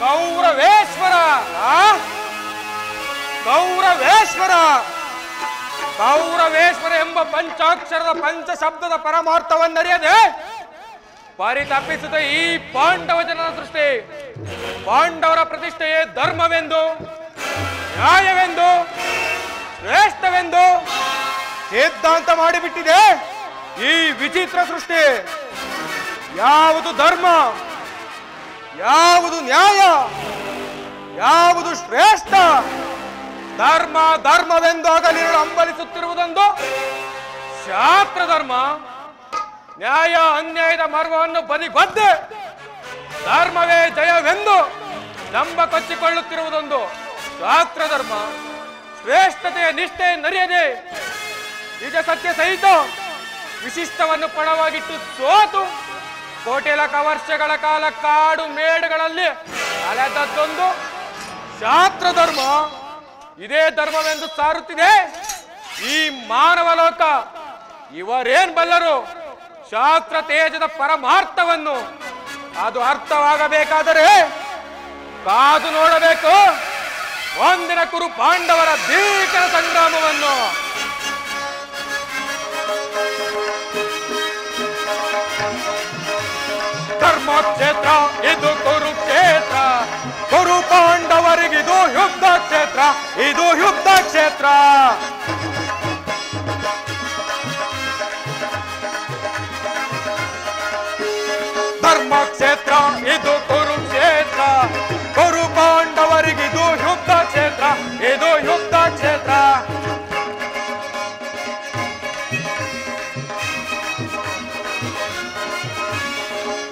ಗೌರವೇಶ್ವರ ಗೌರವೇಶ್ವರ ಗೌರವೇಶ್ವರ ಎಂಬ ಪಂಚಾಕ್ಷರದ ಪಂಚ ಶಬ್ದದ ಪರಮಾರ್ಥವನ್ನರಿಯದೆ ಪರಿತಪಿಸಿದ ಈ ಪಾಂಡವ ಜನರ ದೃಷ್ಟಿ ಪಾಂಡವರ ಪ್ರತಿಷ್ಠೆಯೇ ಧರ್ಮವೆಂದು ನ್ಯಾಯವೆಂದು ಶ್ರೇಷ್ಠವೆಂದು ಸಿದ್ಧಾಂತ ಮಾಡಿಬಿಟ್ಟಿದೆ ಈ ವಿಚಿತ್ರ ಸೃಷ್ಟಿ. ಯಾವುದು ಧರ್ಮ, ಯಾವುದು ನ್ಯಾಯ, ಯಾವುದು ಶ್ರೇಷ್ಠ, ಧರ್ಮ ಧರ್ಮವೆಂದು ಹಗಲಿರುಳು ಹಂಬಲಿಸುತ್ತಿರುವುದೊಂದು ಶಾಸ್ತ್ರ ಧರ್ಮ. ನ್ಯಾಯ ಅನ್ಯಾಯದ ಮರ್ಮವನ್ನು ಬದಿಗೊದ್ದೆ ಧರ್ಮವೇ ಜಯವೆಂದು ನಂಬ ಕೊಚ್ಚಿಕೊಳ್ಳುತ್ತಿರುವುದೊಂದು ಶಾಸ್ತ್ರ ಧರ್ಮ. ಶ್ರೇಷ್ಠತೆಯ ನಿಷ್ಠೆಯನ್ನರಿಯದೆ ನಿಜ ಸತ್ಯ ಸಹಿತ ವಿಶಿಷ್ಟವನ್ನು ಪಣವಾಗಿಟ್ಟು ಸೋತು ಕೋಟೆಲಕ ವರ್ಷಗಳ ಕಾಲ ಕಾಡು ಮೇಡುಗಳಲ್ಲಿ ಅಲೆದದ್ದೊಂದು ಶಾಸ್ತ್ರ ಧರ್ಮ. ಇದೇ ಧರ್ಮವೆಂದು ಸಾರುತ್ತಿದೆ ಈ ಮಾನವ ಲೋಕ. ಇವರೇನ್ ಬಲ್ಲರು ಶಾಸ್ತ್ರ ತೇಜದ ಪರಮಾರ್ಥವನ್ನು? ಅದು ಅರ್ಥವಾಗಬೇಕಾದರೆ ಕಾದು ನೋಡಬೇಕು ಒಂದಿನ ಕುರು ಪಾಂಡವರ ಭೀಕರ ಸಂಗ್ರಾಮವನ್ನು. ಧರ್ಮಕ್ಷೇತ್ರ ಇದು ಕುರುಕ್ಷೇತ್ರ, ಕುರು ಪಾಂಡವರಿಗಿದು ಯುದ್ಧ ಕ್ಷೇತ್ರ, ಇದು ಯುದ್ಧ ಕ್ಷೇತ್ರ. ಧರ್ಮಕ್ಷೇತ್ರ ಇದು ಕುರುಕ್ಷೇತ್ರ, ಕುರು ಪಾಂಡವರಿಗಿದು ಯುದ್ಧ ಕ್ಷೇತ್ರ, ಇದು ಯುದ್ಧ ಕ್ಷೇತ್ರ.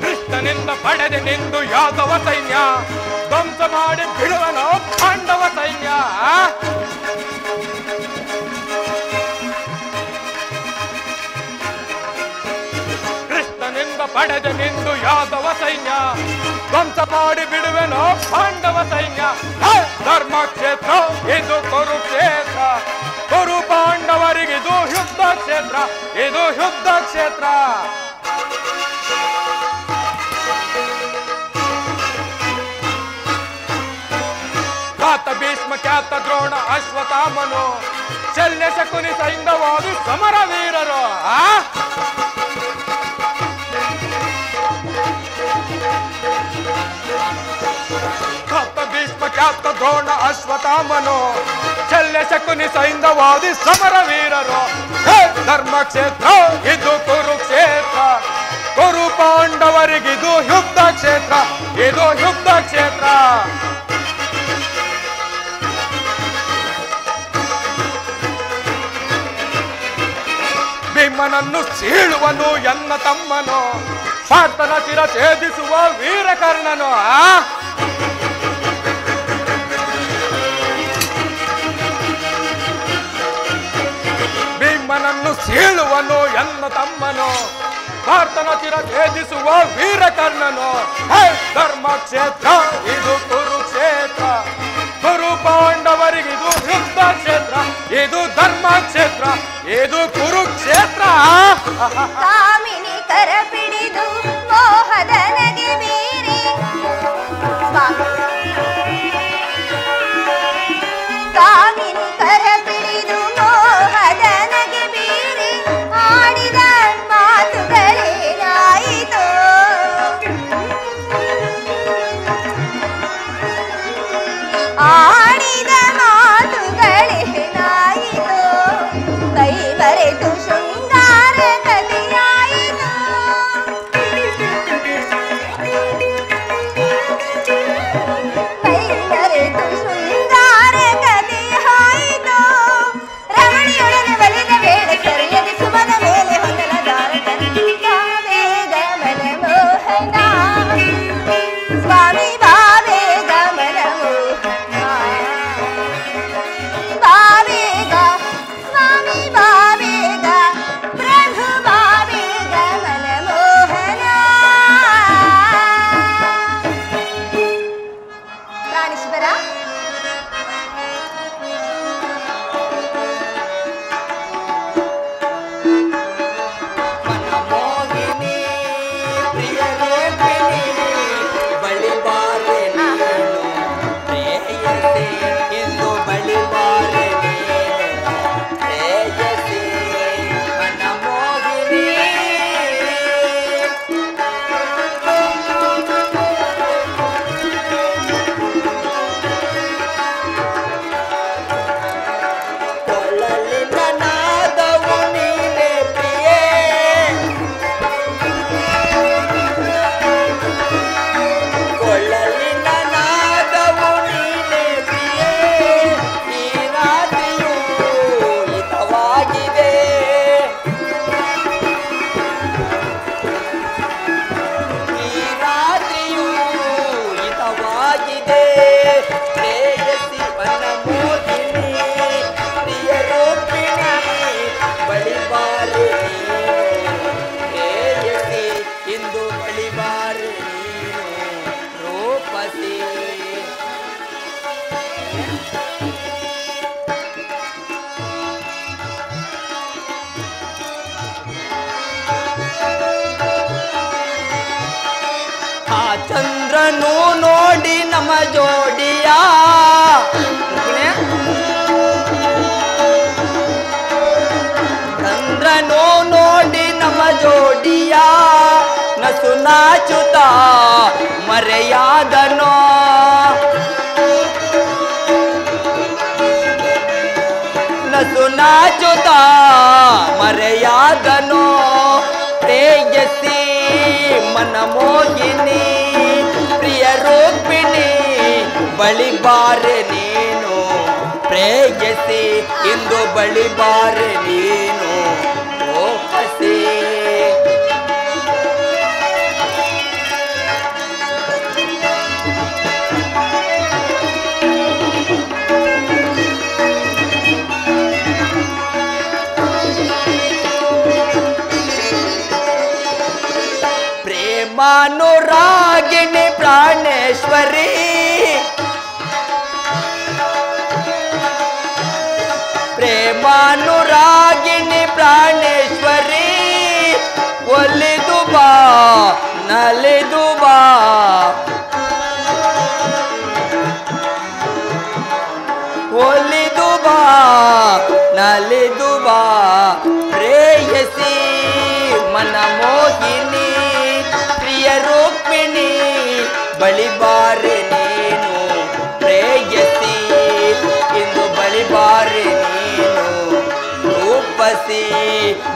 ಕೃಷ್ಣನಿಂದ ಪಡೆದೆ ನಿಂದು ಯಾದವ ಸೈನ್ಯ, ಧ್ವಂಸ ಮಾಡಿ ಬಿಡುವನು ಪಾಂಡವ ಸೈನ್ಯ. ಕೃಷ್ಣನಿಂದ ಪಡೆದೆ ನಿಂದು ಯಾದವ ಸೈನ್ಯ, ಧ್ವಂಸ ಮಾಡಿ ಬಿಡುವೆನು ಪಾಂಡವ ಸೈನ್ಯ. ಧರ್ಮಕ್ಷೇತ್ರ ಇದು ಕುರುಕ್ಷೇತ್ರ, ಕುರು ಪಾಂಡವರಿಗಿದು ಯುದ್ಧ ಕ್ಷೇತ್ರ, ಇದು ಯುದ್ಧ ಕ್ಷೇತ್ರ. ಖ್ಯಾತ ಭೀಷ್ಮ ಖ್ಯಾತ ದ್ರೋಣ ಅಶ್ವತ್ಥಾಮನು, ಶಲ್ಯ ಶಕುನಿ ಸೈಂಧವಾದಿ ಸಮರ ವೀರರು. ಖ್ಯಾತ ಭೀಷ್ಮ ಖ್ಯಾತ ದ್ರೋಣ ಅಶ್ವತ್ಥಾಮನು, ಶಲ್ಯ ಶಕುನಿ ಸೈಂಧವಾದಿ ಸಮರ ವೀರರು. ಧರ್ಮಕ್ಷೇತ್ರ ಇದು ಕುರುಕ್ಷೇತ್ರ, ಕುರು ಪಾಂಡವರಿಗಿದು ಯುದ್ಧ ಕ್ಷೇತ್ರ, ಇದು ಯುದ್ಧ ಕ್ಷೇತ್ರ. ಭೀಮನನ್ನು ಸೀಳುವನು ಎನ್ನ ತಮ್ಮನು, ಪಾರ್ಥನ ಶಿರ ಛೇದಿಸುವ ವೀರಕರ್ಣನು. ಭೀಮನನ್ನು ಸೀಳುವನು ಎನ್ನ ತಮ್ಮನು, ಪಾರ್ಥನ ಶಿರ ಛೇದಿಸುವ ವೀರಕರ್ಣನು. ಧರ್ಮಕ್ಷೇತ್ರ ಇದು ಕುರುಕ್ಷೇತ್ರ, ಕುರು ಪಾಂಡವರಿಗಿದು ಯುದ್ಧ ಕ್ಷೇತ್ರ, ಇದು ಧರ್ಮ ಕ್ಷೇತ್ರ, ಇದು ಕುರುಕ್ಷೇತ್ರ. ಕಾಮಿನಿ ಕರ ಪಿಡಿದು ಮೋಹದ ನಗೆ ಬೀರಿ, ಕಾಮಿನಿ ಕರ ಪಿಡಿದು ಮೋಹದ ನಗೆ ಬೀರಿ, ಆಡಿದ ಮಾತುಗಳೇನಾಯಿತು, ಆಡಿದ ಮಾತುಗಳೇನಾಯಿತು, ಕೈ ಮರೆತು ಶೃಂಗಾರ ಕಥೆಯಾಯಿತು. ಚಂದ್ರನು ನೋಡಿ ನಮ್ಮ ಜೋಡಿಯ ಚಂದ್ರನು ನೋಡಿ ನಮ್ಮ ಜೋಡಿಯ ನಸು ನಾಚುತ್ತ ಮರೆಯಾದನೋ ನಸು ನಾಚುತ್ತ ಮರೆಯಾದನೋ ಪ್ರೇಯಸಿ ಮನಮೋಹಿನಿ ಪ್ರಿಯ ರೂಪಿಣಿ ಬಳಿ ಬಾರೆ ನೀನು ಪ್ರೇಯಸಿ ಇಂದು ಬಳಿ ಬಾರೆ ನೀನು ಓಪಸಿ ಪ್ರೇಮಾನುರಾಗಿಣಿ ಪ್ರಾಣೇಶ್ವರಿ ಪ್ರೇಮಾನುರಾಗಿಣಿ ಪ್ರಾಣೇಶ್ವರಿ ಒಲಿದು ಬಾ ನಲಿದು ಬಾ ಒಲಿದು ಬಾ ನಲಿದು ಬಾ ಪ್ರೇಯಸಿ ಮನಮೋಹಿನಿ ಪ್ರಿಯ ರೂಪಿಣಿ ಬಳಿ ಬಾರೆ ನೀನು ಪ್ರೇಯಸಿ ಇಂದು ಬಳಿ ಬಾರೆ ನೀನು ರೂಪಸಿ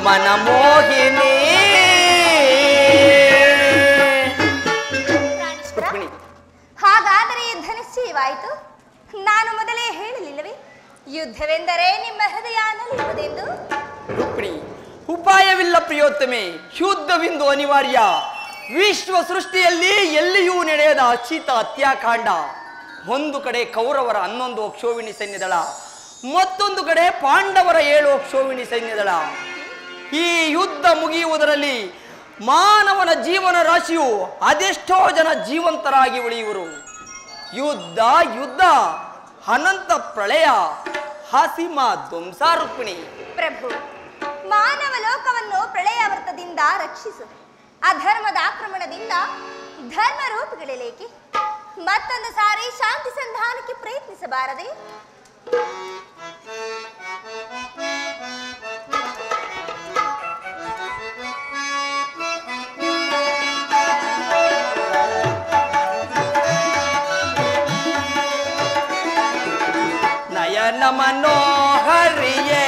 ಮನಮೋಹಿನಿ ಹಾಗಾದರೆ ಯುದ್ಧ ನಿಶ್ಚಯವಾಯಿತು. ನಾನು ಮೊದಲೇ ಹೇಳಲಿಲ್ಲವೇ ಯುದ್ಧವೆಂದರೆ ನಿಮ್ಮ ಹೃದಯ ನಲಿಯುವುದೆಂದು? ರುಕ್ಮಿಣಿ, ಉಪಾಯವಿಲ್ಲ ಪ್ರಿಯೋತ್ತಮೆ, ಯುದ್ಧವಿಂದು ಅನಿವಾರ್ಯ. ವಿಶ್ವ ಸೃಷ್ಟಿಯಲ್ಲಿ ಎಲ್ಲಿಯೂ ನಡೆಯದ ಅಚಿತ ಹತ್ಯಾಕಾಂಡ. ಒಂದು ಕಡೆ ಕೌರವರ 11 ಅಕ್ಷೋಹಿಣಿ ಸೈನ್ಯದಳ, ಮತ್ತೊಂದು ಕಡೆ ಪಾಂಡವರ 7 ಅಕ್ಷೋಹಿಣಿ ಸೈನ್ಯದಳ. ಈ ಯುದ್ಧ ಮುಗಿಯುವುದರಲ್ಲಿ ಮಾನವನ ಜೀವನ ರಾಶಿಯು ಅದೆಷ್ಟೋ ಜನ ಜೀವಂತರಾಗಿ ಉಳಿಯುವರು. ಯುದ್ಧ ಯುದ್ಧ ಅನಂತ ಪ್ರಳಯ ಹಾಸಿಮ ಧ್ವಂಸ. ರುಕ್ಮಿಣಿ ಪ್ರಭು, ಮಾನವ ಲೋಕವನ್ನು ಪ್ರಳಯಾವರ್ತದಿಂದ ರಕ್ಷಿಸು. ಅಧರ್ಮದ ಆಕ್ರಮಣದಿಂದ ಧರ್ಮ ರೂಪುಗಳೇಕೆ? ಮತ್ತೊಂದು ಸಾರಿ ಶಾಂತಿ ಸಂಧಾನಕ್ಕೆ ಪ್ರಯತ್ನಿಸಬಾರದೆ? ನಯನ ಮನೋಹರಿಯೇ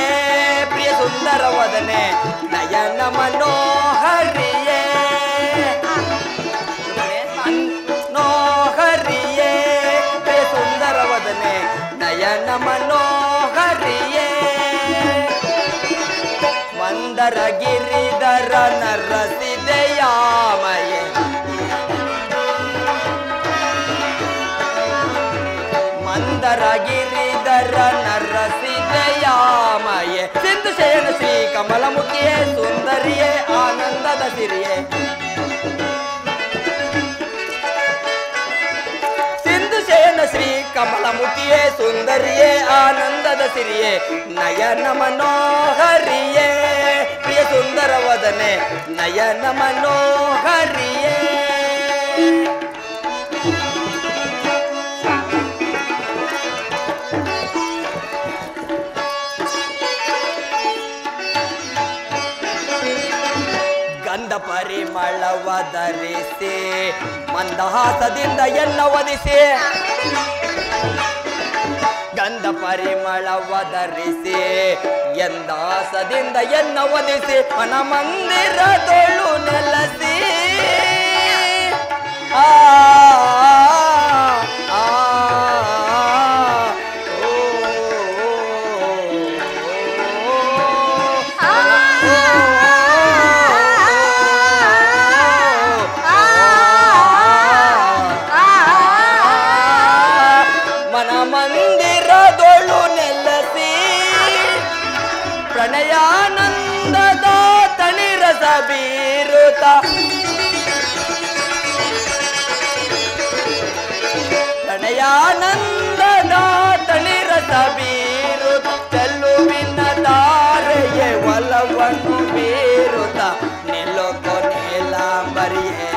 ಪ್ರಿಯ ಸುಂದರ ವದನೆ, ನಯನ ಮನೋಹರಿಯೇ ಮನೋಹರಿಯೇ ಪ್ರಿಯ ಸುಂದರ ವದನೆ, ನಯನ ಮನೋಹರಿಯೇ ಮಂದರ ಗಿರಿಧರ ನರಸಿದೆಯಾಮಯೇ ಮಂದರ ಗಿರಿಧರ ನರಸಿದೆಯಾಮಯೇ ಸಿಂಧು ಶಯನ ಶ್ರೀ ಕಮಲಮುಖಿಯೇ ಸುಂದರಿಯೇ ಆನಂದದ ಸಿರಿಯೇ ಸಿಂಧು ಶಯನ ಶ್ರೀ ಕಮಲಮುಖಿಯೇ ಸುಂದರಿಯೇ ಆನಂದದ ಸಿರಿಯೇ ನಯನ ಮನೋಹರಿಯೇ ಪ್ರಿಯ ಸುಂದರ ವದನೆ, ನಯನ ಮನೋಹರಿಯೇ ಗಂಧ ಪರಿಮಳವ ಧರಿಸಿ ಮಂದಹಾಸದಿಂದ ಎನ್ನ ಒದಿಸಿ ಗಂಧ ಪರಿಮಳವ ಧರಿಸಿ ಎಂದಾಸದಿಂದ ಎನ್ನ ಒದಿಸಿ ಮನ ಮಂದಿರದೊಳು ನೆಲಸಿ ಆ ಪ್ರಣಯಾನಂದದ ತಣಿರಸ ಬೀರುತ ಪ್ರಣಯಾನಂದದ ತಣಿರಸ ಬೀರುತ ಚೆಲ್ಲುವಿನ ದಾರೆಯೇ ಒಲವನ್ನು ಬೀರುತ ನಿಲ್ಲೋ ಕೊನೆಲಾಂಬರಿಯೇ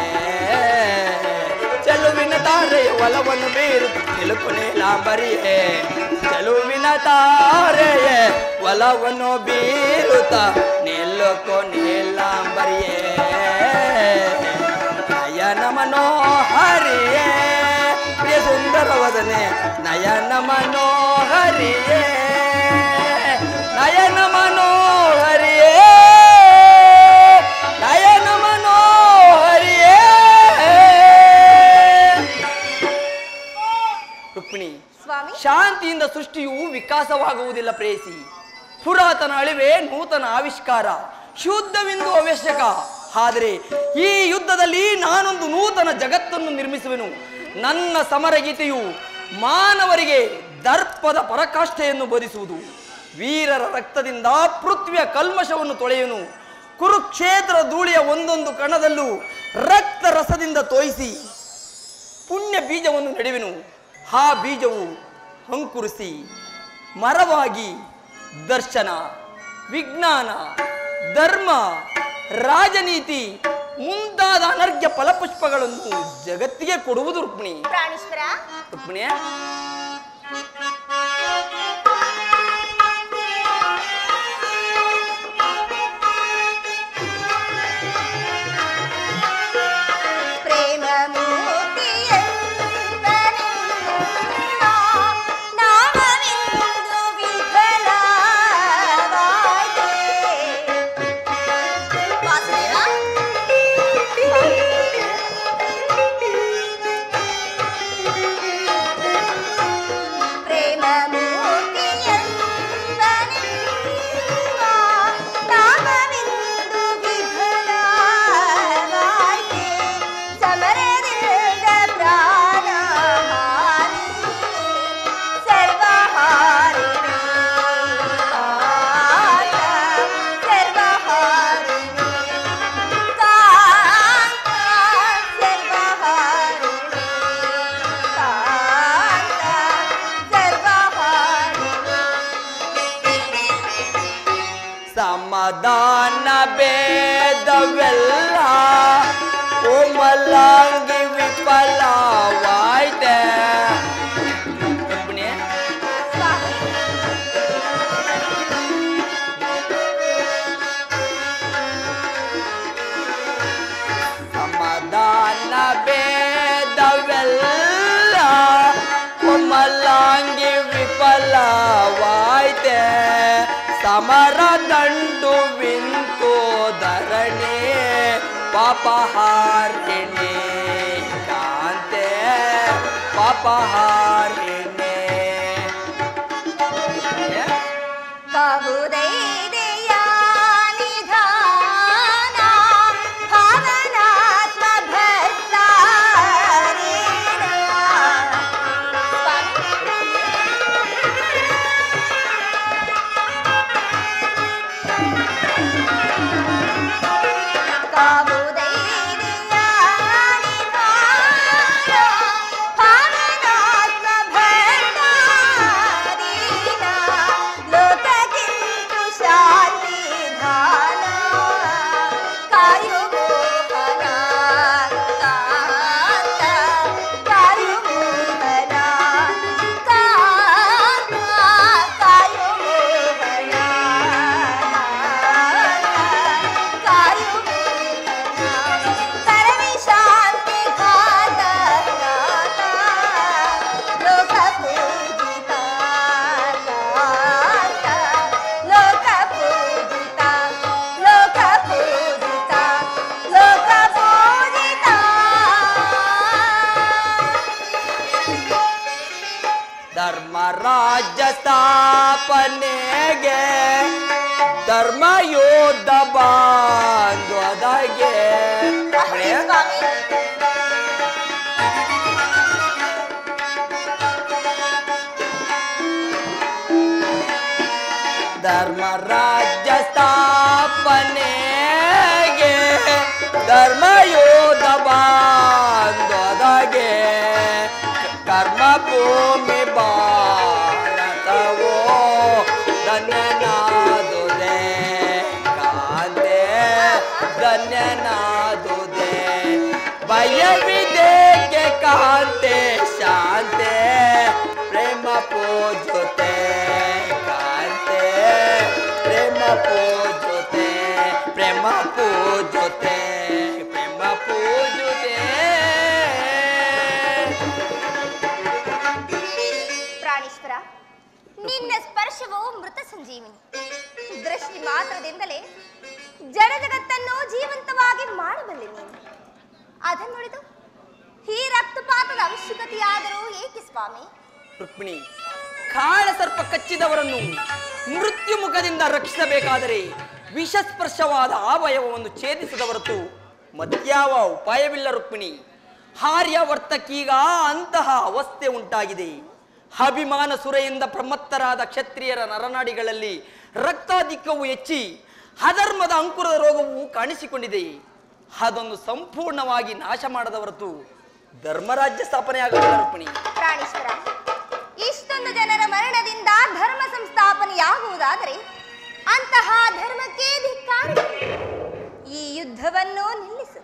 ಒಲವನ್ನು ಬೀರು ನಿಲುಕು ನೀಲಾಂಬರಿಯೇ ಚೆಲುವಿನ ತಾರೆಯೇ ಒಲವನ್ನು ಬೀರುತ್ತ ನಿಲುಕು ನೀಲಾಂಬರಿಯೇ ನಯನ ಮನೋಹರಿಯೇ ಪ್ರಿಯ ಸುಂದರವದನೆ ನಯನ ಮನೋಹರಿಯೇ ನಯನ ಮನೋಹರಿಯೇ ನಯನ ಮನೋಹರಿಯೇ ರುಕ್ಮಿಣಿ ಸ್ವಾಮಿ ಶಾಂತಿಯಿಂದ ಸೃಷ್ಟಿಯು ವಿಕಾಸವಾಗುವುದಿಲ್ಲ ಪ್ರೇಯಸಿ ಪುರಾತನ ಅಳಿವೆ ನೂತನ ಆವಿಷ್ಕಾರ ಶುದ್ಧವೆಂದು ಅವಶ್ಯಕ ಆದರೆ ಈ ಯುದ್ಧದಲ್ಲಿ ನಾನೊಂದು ನೂತನ ಜಗತ್ತನ್ನು ನಿರ್ಮಿಸುವೆನು ನನ್ನ ಸಮರಗೀತೆಯು ಮಾನವರಿಗೆ ದರ್ಪದ ಪರಾಕಾಷ್ಠೆಯನ್ನು ಬೋಧಿಸುವುದು ವೀರರ ರಕ್ತದಿಂದ ಪೃಥ್ವಿಯ ಕಲ್ಮಶವನ್ನು ತೊಳೆಯುವನು ಕುರುಕ್ಷೇತ್ರ ಧೂಳಿಯ ಒಂದೊಂದು ಕಣದಲ್ಲೂ ರಕ್ತ ರಸದಿಂದ ತೋಯಿಸಿ ಪುಣ್ಯ ಬೀಜವನ್ನು ನೆಡುವೆನು ಆ ಬೀಜವು ಅಂಕುರಿಸಿ ಮರವಾಗಿ ದರ್ಶನ ವಿಜ್ಞಾನ ಧರ್ಮ ರಾಜನೀತಿ ಮುಂತಾದ ಅನರ್ಘ್ಯ ಫಲಪುಷ್ಪಗಳನ್ನು ಜಗತ್ತಿಗೆ ಕೊಡುವುದು ರುಕ್ಮಿಣಿ ಪ್ರಾಣೇಶ್ವರ ರುಕ್ಮಿಣಿ ಪ್ರೇಮ ಸಮಾಧಾನ ಭೇದವೆಲ್ಲ ಕೋಮಲಾಂಗಿ ವಿಫಲವಾಯ್ತೆ ರುಕ್ಮಿಣಿ ಸಮಾಧಾನ ಭೇದವೆಲ್ಲ ಕೋಮಲಾಂಗಿ ವಿಫಲವಾಯ್ತೆ ಸಮರ ದಂಡು ವಿಂತು ಧರಣಿ ಪಾಪಹಾರಿಣಿ ಕಾಂತೆ ಪಾಪಹಾರಿಣಿ ಕವುದೈದೆಯ ನಿಧಾನ ಭಾವನಾತ್ಮ ಭಕ್ತಾರೇಣ ಕವುದೈದೆಯ ನಿಧಾನ ಭಾವನಾತ್ಮ ಭಕ್ತಾರೇಣ ಲೋಕಕ್ಕಿಂತು ಶಾಂತಿ ಧಾನ ಕಾಯು ಮೋಹನ ಕಾಂತ ಕಾಯು ಮೋಹನ ಕಾಂತ ಕಾಯು ಮೋಹನ ಕಾಯು ಮೋಹನ ಕರವಿ ಶಾಂತಿ ಘಾತ ಲೋಕ ಪೂಜಿತ ಲೋಕ ಪೂಜಿತ ಲೋಕ ಪೂಜಿತ ಲೋಕ ಪೂಜಿತ ಧರ್ಮರಾಜ್ಯ ಸ್ಥಾಪನೆಗೆ ಧರ್ಮ ಯೋಧ ಬಾಂಧವದಗೆ ಸ್ವಾಮಿ ಧರ್ಮರಾಜ್ಯ ಸ್ಥಾಪನೆಗೆ ಧರ್ಮ ಯೋಧ ಬಾಂಧವದಗೆ ಕರ್ಮ ಭೂಮಿ ಭಾರತವೋ ಧನ್ಯನಾದುದೆ ಕಾಂತೆ ಧನ್ಯನಾದುದೆ ಭಯವಿದೇಕೆ ಕಾಂತೆ ಅದನ್ನುಳಿದು ಈ ರಕ್ತಪಾತದ ಅವಶ್ಯಕತೆಯಾದರೂ ಏಕೆ ಸ್ವಾಮಿ? ರುಕ್ಮಿಣಿ, ಕಾಳಸರ್ಪ ಕಚ್ಚಿದವರನ್ನು ಮೃತ್ಯು ಮುಖದಿಂದ ರಕ್ಷಿಸಬೇಕಾದರೆ ವಿಷಸ್ಪರ್ಶವಾದ ಅವಯವವನ್ನು ಛೇದಿಸದ ಹೊರತು ಮತ್ಯಾವ ಉಪಾಯವಿಲ್ಲ ರುಕ್ಮಿಣಿ. ಆರ್ಯವರ್ತಕೀಗ ಅಂತಹ ಅವಸ್ಥೆ ಉಂಟಾಗಿದೆ. ಅಭಿಮಾನ ಸುರೆಯಿಂದ ಪ್ರಮತ್ತರಾದ ಕ್ಷತ್ರಿಯರ ನರನಾಡಿಗಳಲ್ಲಿ ರಕ್ತಾಧಿಕ್ಯವು ಹೆಚ್ಚಿ ಅಧರ್ಮದ ಅಂಕುರದ ರೋಗವು ಕಾಣಿಸಿಕೊಂಡಿದೆ. ಅದನ್ನು ಸಂಪೂರ್ಣವಾಗಿ ನಾಶ ಮಾಡದ ಹೊರತು ಧರ್ಮರಾಜ್ಯ ಸ್ಥಾಪನೆ ಆಗಲಿಲ್ಲ ರುಕ್ಮಿಣಿ. ಪ್ರಾಣೇಶ್ವರ, ಇಷ್ಟೊಂದು ಜನರ ಮರಣದಿಂದ ಧರ್ಮ ಸಂಸ್ಥಾಪನೆಯಾಗುವುದಾದರೆ ಅಂತಹ ಧರ್ಮಕ್ಕೆ ಧಿಕ್ಕಾರ. ಈ ಯುದ್ಧವನ್ನು ನಿಲ್ಲಿಸು,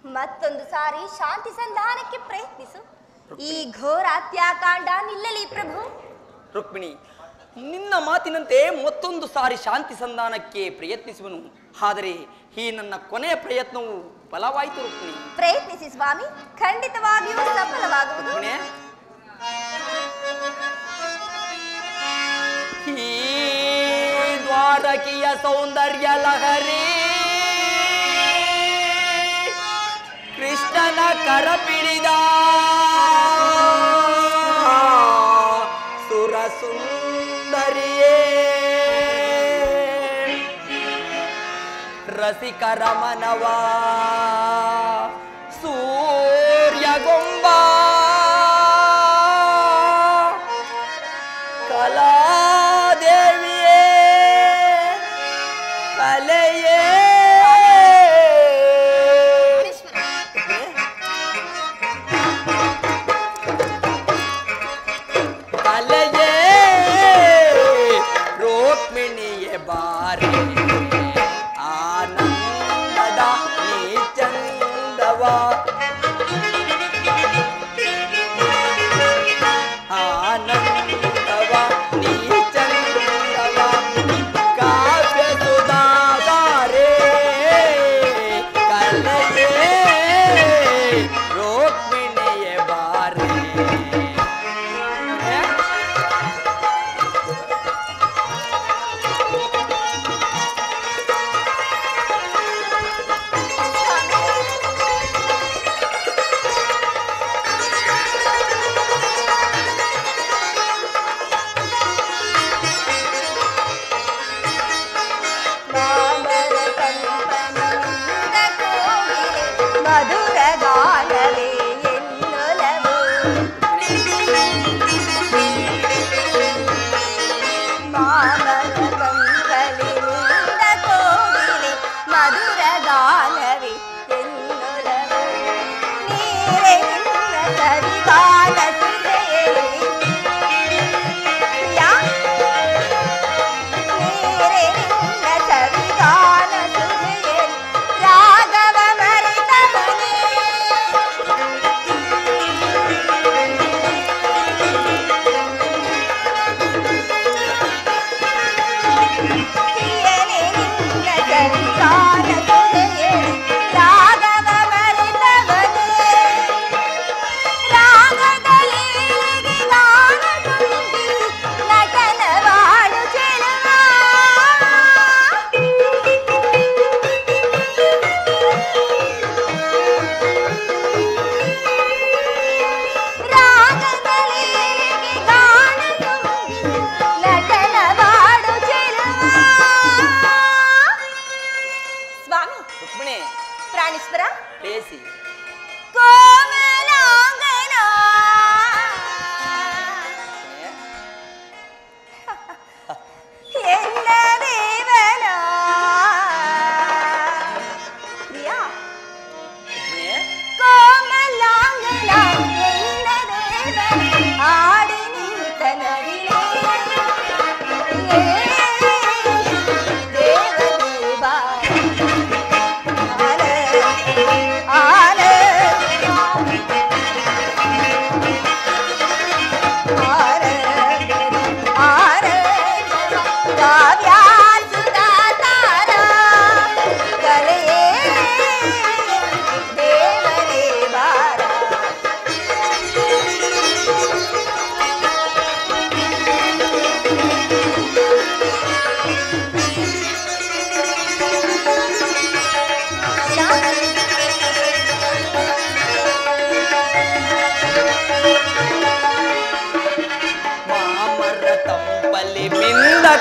ಮತ್ತೊಂದು ಸಾರಿ ಶಾಂತಿ ಸಂಧಾನಕ್ಕೆ ಪ್ರಯತ್ನಿಸು. ಈ ಘೋರ ಹತ್ಯಾಕಾಂಡ ನಿಲ್ಲಲಿ ಪ್ರಭು. ರುಕ್ಮಿಣಿ, ನಿನ್ನ ಮಾತಿನಂತೆ ಮತ್ತೊಂದು ಸಾರಿ ಶಾಂತಿ ಸಂಧಾನಕ್ಕೆ ಪ್ರಯತ್ನಿಸುವನು. ಆದರೆ ಈ ನನ್ನ ಕೊನೆಯ ಪ್ರಯತ್ನವು ಫಲವಾಯಿತು ರುಕ್ಮಿಣಿ. ಪ್ರಯತ್ನಿಸಿ ಸ್ವಾಮಿ, ಖಂಡಿತವಾಗಿಯೂ ಸಫಲವಾಗುವುದು. ಈ ದ್ವಾರಕಿಯ ಸೌಂದರ್ಯ ಲಹರಿ ಕೃಷ್ಣನ ಕರ ಪಿಡಿದ ಸುರ ಸುಂದರಿಯೇ ರಸಿಕರ ಮನವ ಸೂರ್ಯಗೊಂಬ ಕಲಾದೇವಿಯೇ ಕಲೆಯೇ ಕಲೆಯೇ ರುಕ್ಮಿಣಿಯೇ ಬಾರೆ ಆನಂದದ ನೀ ಚಂದ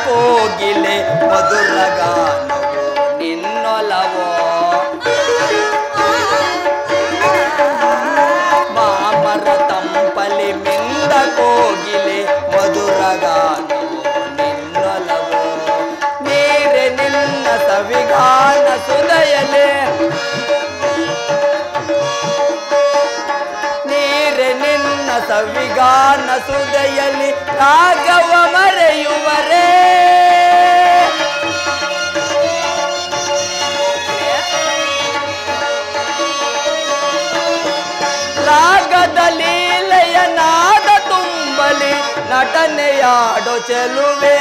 ಕೋಗಿಲೆ ಮಧುರಗಾನವು ನಿನ್ನೊಲವೋ ಮಾಮರ ತಂಪಲಿ ಮಿಂದ ಕೋಗಿಲೆ ಮಧುರಗಾನವು ನಿನ್ನೊಲವೋ ನೀರೆ ನಿನ್ನ ಸವಿಗಾನ ಸುದಯಲೆ ನಿನ್ನ ಸವಿಗಾನ ಸುದಯಲಿ ರಾಗವ ಮರೆಯುವರೇ ರಾಗದ ಲೀಲೆಯ ನಾದ ತುಂಬಲಿ ನಟನೆಯಾಡೋ ಚೆಲುವೆ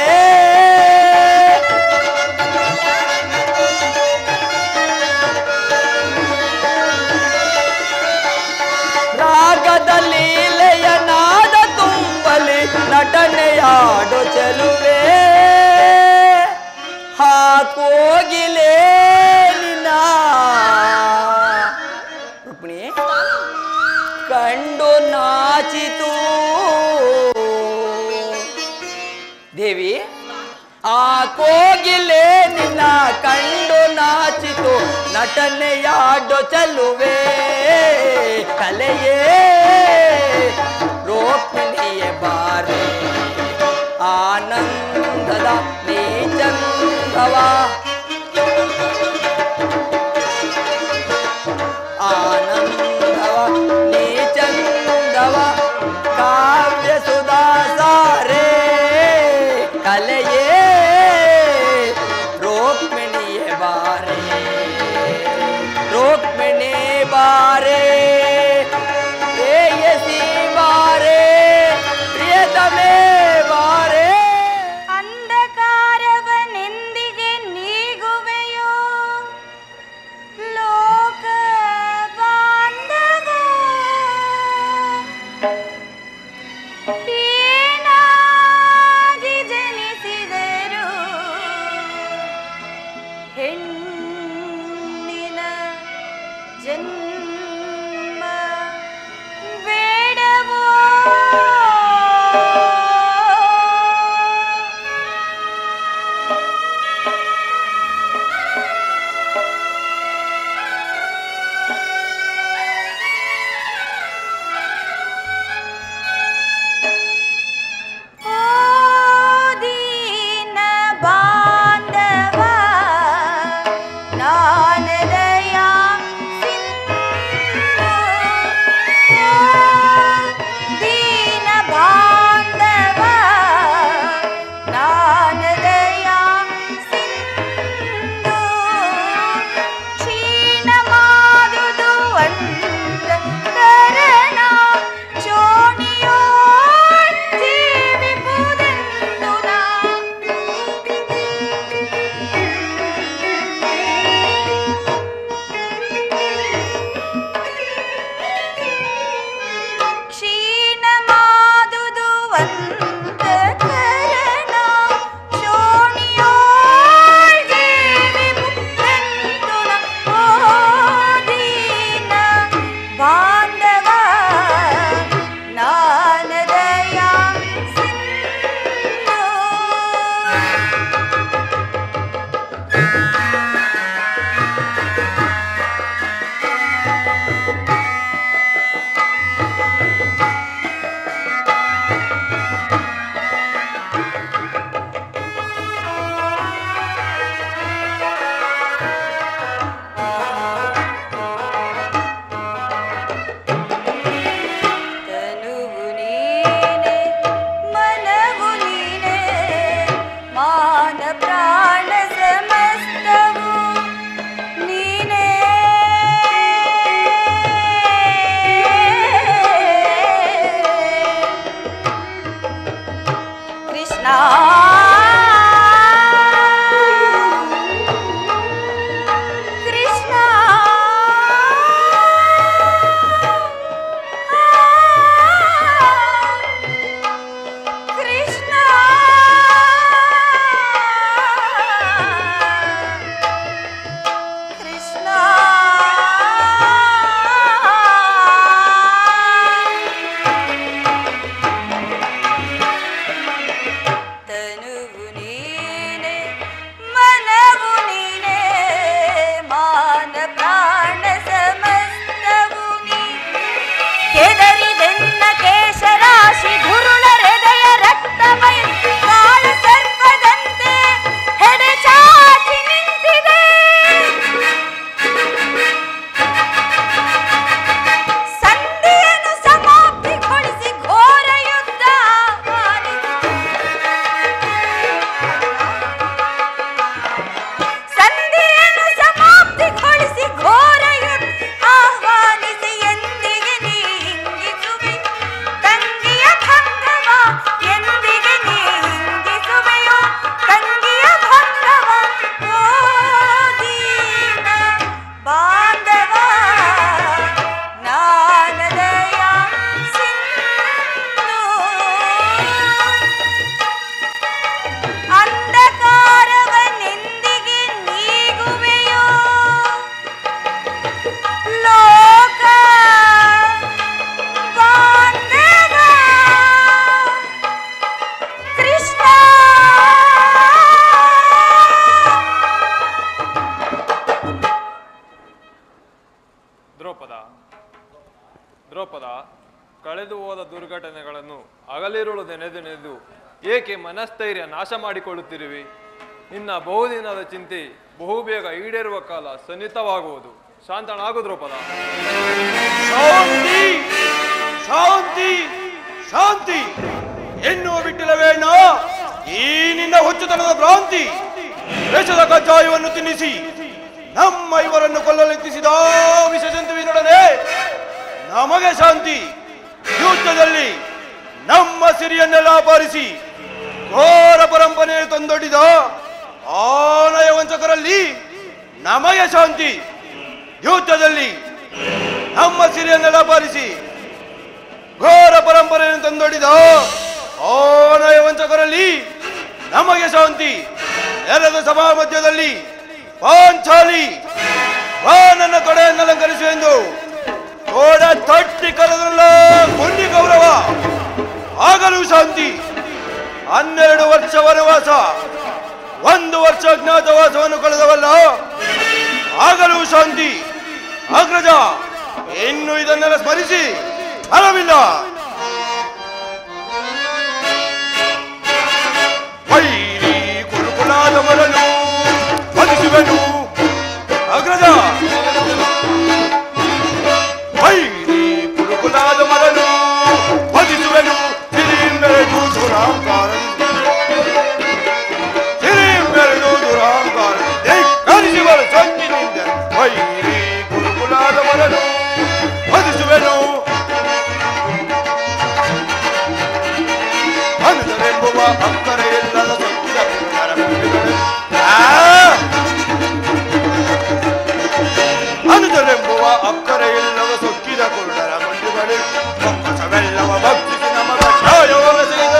ರಾಗದ ಲೀಲೆಯ ನಾದ ತುಂಬಲಿ ನಟನೆಯಾಡೋ ಚೆಲುವೆ ಹಾಕೋಗಿಲೇ ನಿನ್ನ ರುಕ್ಮಿಣಿ ಕಂಡು ನಾಚಿತು ದೇವಿ ಆ ಕೋಗಿಲೆ ನಿನ್ನ ಕಂಡು ನಾಚಿತು ನಟನೆಯಾಡೋ ಚೆಲುವೆ ಕಲೆಯೇ ರೋಕ್ಮಿಣಿಯ ಬಾರೆ ಆನಂದದ ನೀಚಂದವ ಆನಂದವ ನೀಚಂದವ ಕಾವ್ಯ ಸುಧಾಸಾರೇ ಕಲೆಯೇ ರೋಕ್ಮಿಣಿಯ ಬಾರೆ ರೋಕ್ಮಿಣಿ ಬಾರೆ ಪ್ರೇಯಸಿ ಬಾರೆ ಪ್ರಿಯತಮೇ ಬಾರೆ ಅಂಧಕಾರವನೆಂದಿಗೆ ನೀಗುವೆಯೋ ಲೋಕ ಬಾಂಧವ ಏನಾಗಿ ಜನಿಸಿದರು ಹೆಣ್ಣಿನ ಜನ್ಮ ಬೇಡವೋ ಕಳೆದು ಹೋದ ದುರ್ಘಟನೆಗಳನ್ನು ಹಗಲಿರುಳು ನೆನೆದು ಏಕೆ ಮನಸ್ಥೈರ್ಯ ನಾಶ ಮಾಡಿಕೊಳ್ಳುತ್ತಿರುವಿ? ನಿನ್ನ ಬಹುದಿನದ ಚಿಂತೆ ಬಹುಬೇಗ ಈಡೇರುವ ಕಾಲ ಸನ್ನಿಹಿತವಾಗುವುದು. ಶಾಂತನಾಗು ದ್ರೌಪದ. ಶಾಂತಿ ಶಾಂತಿ ಶಾಂತಿ ಎನ್ನುವ ಬಿಟ್ಟಿಲ್ಲವೇಣ ಈ ನಿನ್ನ ಹುಚ್ಚುತನದ ಭ್ರಾಂತಿ. ದೇಶದ ಕಜ್ಜಾಯವನ್ನು ತಿನ್ನಿಸಿ ನಮ್ಮ ಇವರನ್ನು ಕೊಲ್ಲಲೆತ್ತಿಸಿದ ವಿಷಜಂತುವಿನೊಡನೆ ನಮಗೆ ಶಾಂತಿ. ಯುದ್ಧದಲ್ಲಿ ನಮ್ಮ ಸಿರಿಯನ್ನೆಲ್ಲ ಅಪಹರಿಸಿ ಘೋರ ಪರಂಪರೆ ತಂದೊಡ್ಡಿದ ಆನಯ ವಂಚಕರಲ್ಲಿ ನಮಗೆ ಶಾಂತಿ. ಯುದ್ಧದಲ್ಲಿ ನಮ್ಮ ಸಿರಿಯನ್ನೆಲ್ಲ ಅಪಹರಿಸಿ ಘೋರ ಪರಂಪರೆಯನ್ನು ತಂದೊಡ್ಡಿದ ಆನಯ ವಂಚಕರಲ್ಲಿ ನಮಗೆ ಶಾಂತಿ. ನೆಲದ ಸಭಾ ಮಧ್ಯದಲ್ಲಿ ಪಾಂಚಾಲಿ ನನ್ನ ತೊಡೆಯನ್ನು ಅಲಂಕರಿಸು ಎಂದು ತೋಡ ತಟ್ಟಿ ಕರೆದಲ್ಲ ಕೊನ್ನಿ ಗೌರವ, ಆಗಲೂ ಶಾಂತಿ. 12 ವರ್ಷ ವನವಾಸ 1 ವರ್ಷ ಅಜ್ಞಾತವಾಸವನ್ನು ಕಳೆದವಲ್ಲ, ಆಗಲೂ ಶಾಂತಿ. ಅಗ್ರಜ, ಇನ್ನು ಇದನ್ನೆಲ್ಲ ಸ್ಮರಿಸಿ ಫಲವಿಲ್ಲ. ವೈರಿ ಕುರುಕುಲಾದವರನ್ನು ವಧಿಸುವೆನು. ಅಗ್ರಜ, ವೈರಿ ಕುರುಕುಲಾದವರನ್ನು ವಧಿಸುವೆನು. ಸಿರಿಮೆರೆದು ದುರಾಂಕಾರದಿಂದ ಕರಿಸುವರ ಸಂಚಿನಿಂದ ವೈರಿ ಕುರುಕುಲಾದವರನ್ನು ವಧಿಸುವೆನು. ಅನುಜರೆಂಬುವ ಅಕ್ಕರೆಯಿಲ್ಲದ ಸೊಕ್ಕಿದ ಅನುಜರೆಂಬುವ ಅಕ್ಕರೆಯಿಲ್ಲದ ಸೊಕ್ಕಿದ ಕುರುಡರ ಮಂಡಿಗಳು ಒಕ್ಕಸವೆಲ್ಲವ ಭಕ್ತಿಸಿ ನಮಗ ನ್ಯಾಯವ ಸಿಗದ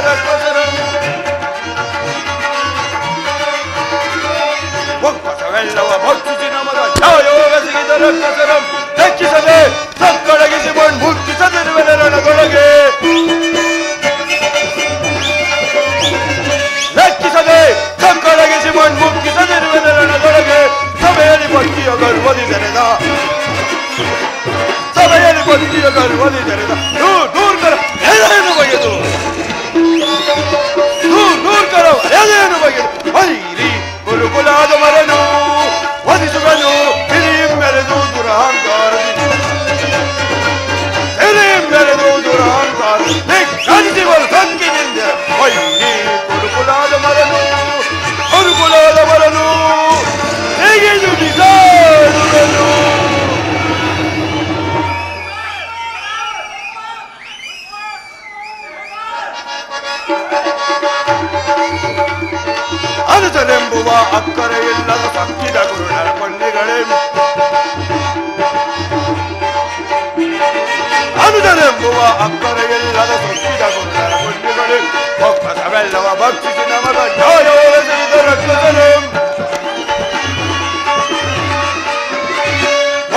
ಒಕ್ಕಸವೆಲ್ಲವ ಭಕ್ತಿಸಿ ನಮಗ ನ್ಯಾಯವ ಸಿಗದ ರಕ್ಕಸರಂ ಲೆಕ್ಕಿಸದೆ ಸಕ್ಕಡಗಿಸಿ ಬಂದು ಮುಕ್ತಿಸದಿರುವೆ ನೆರಳಗೊಳಗೆ. ಲೆಕ್ಕಿಸದೆ ಸಕ್ಕಡಗಿಸಿ ಬಂದು ಮುಕ್ತಿಸದಿರುವೆ ನೆರಳಗೊಳಗೆ. ಸಭೆಯಲ್ಲಿ ಭಕ್ತಿಯ ಗರ್ವದಿ ತೆರೆದ ಸಭೆಯಲ್ಲಿ ಭಕ್ತಿಯ ಗರ್ವದಿ ತೆರೆದ ದೂರ್ಕರ ಎದೆಯನ್ನು ಬಗೆದು ದೂರ್ಕರ ಎದೆಯನ್ನು ಬಗೆದು ವೈರಿ ಕುರುಕುಲಾದವರನ್ನು ವಧಿಸುವನು. ಹಿರಿಮೆರೆದು ದುರಹಂಕಾರದಿ ಹಿರಿಮೆರೆದು ದುರಹಂಕಾರದಿ ಕಲಿಸಿವರು ಸಂಕಿನಿಂದ ವೈರಿ ಕುರುಕುಲಾದವರನ್ನು ಕುರುಕುಲಾದವರನ್ನು ತೆಗೆದು ಬಿಸಾಡುವೆನು. ಅನುಜರೆಂಬುವ ಅಕ್ಕರೆಯಿಲ್ಲದ ಸಕ್ಕಿದ ಗುರುಡರ ಕೊಂಡಿಗಳೇ ಅನುಜರೆಂಬುವ ಅಕ್ಕರೆಯಿಲ್ಲದ ಸಕ್ಕಿದ ಗುರುಡರ ಕೊಂಡಿಗಳೇ ಒಕ್ಕಸವೆಲ್ಲವ ಭಕ್ಷಿಸಿ ನಮಗ ನ್ಯಾಯವೆಸಗಿದ ರಕ್ಕಸರು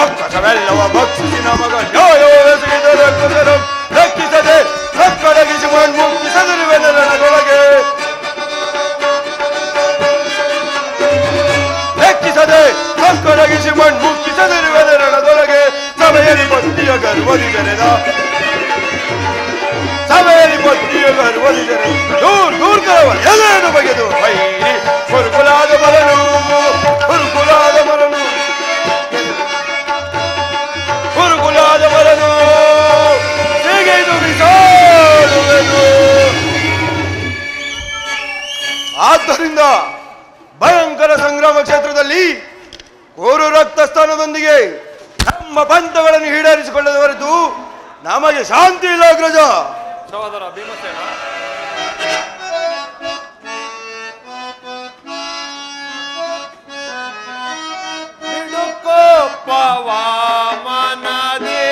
ಒಕ್ಕಸವೆಲ್ಲವ ಭಕ್ಷಿಸಿ ನಮಗ ನ್ಯಾಯವೆಸಗಿದ ರಕ್ಕಸರು ಲೆಕ್ಕಿಸದೆ ಸಕ್ಕಡಗಿಸಿ ಬಂದು ಮುಕ್ತಿಸದಿರುವೆ ನೆರಳಗೊಳಗೆ. ಲೆಕ್ಕಿಸದೆ ಸಕ್ಕಡಗಿಸಿ ಬಂದು ಮುಕ್ತಿಸದಿರುವೆ ನೆರಳಗೊಳಗೆ. ಸಭೆಯಲ್ಲಿ ಭಕ್ತಿಯ ಗರ್ವದಿ ತೆರೆದ ಸಭೆಯಲ್ಲಿ ಭಕ್ತಿಯ ಗರ್ವದಿ ತೆರೆದ ದೂರ್ಕರವ ಎದೆಯನ್ನು ಬಗೆದು ವೈರಿ ಕುರುಕುಲಾದವರನು ಕುರುಕುಲಾದವರನು ಕುರುಕುಲಾದವರನು ತೆಗೆದು ಬಿಸಾಡುವೆನು. ಆದ್ದರಿಂದ ಭಯಂಕರ ಸಂಗ್ರಾಮ ಕ್ಷೇತ್ರದಲ್ಲಿ ಕೋರು ರಕ್ತಸ್ಥಾನದೊಂದಿಗೆ ನಮ್ಮ ಪಂಥಗಳನ್ನು ಈಡೇರಿಸಿಕೊಳ್ಳದ ಹೊರತು ನಮಗೆ ಶಾಂತಿ ಇಲ್ಲ. ಅಗ್ರಜ, ಸಹೋದರ ಭೀಮಸೇನ, ಬಿಡುಕೋಪವ ಮನದೇ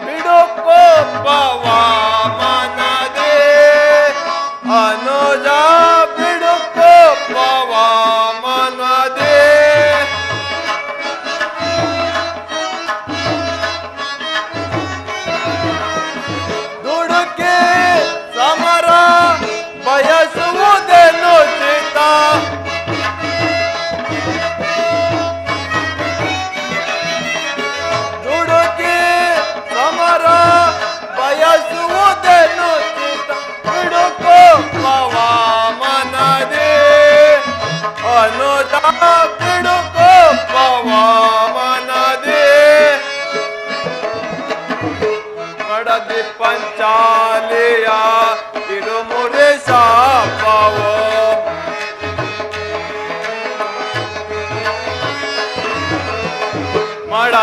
ಬಿಡುಕೋಪವ ಮನದೇ ಅನುಜ ಬಿಡುಕೋಪವ ಮನದೇ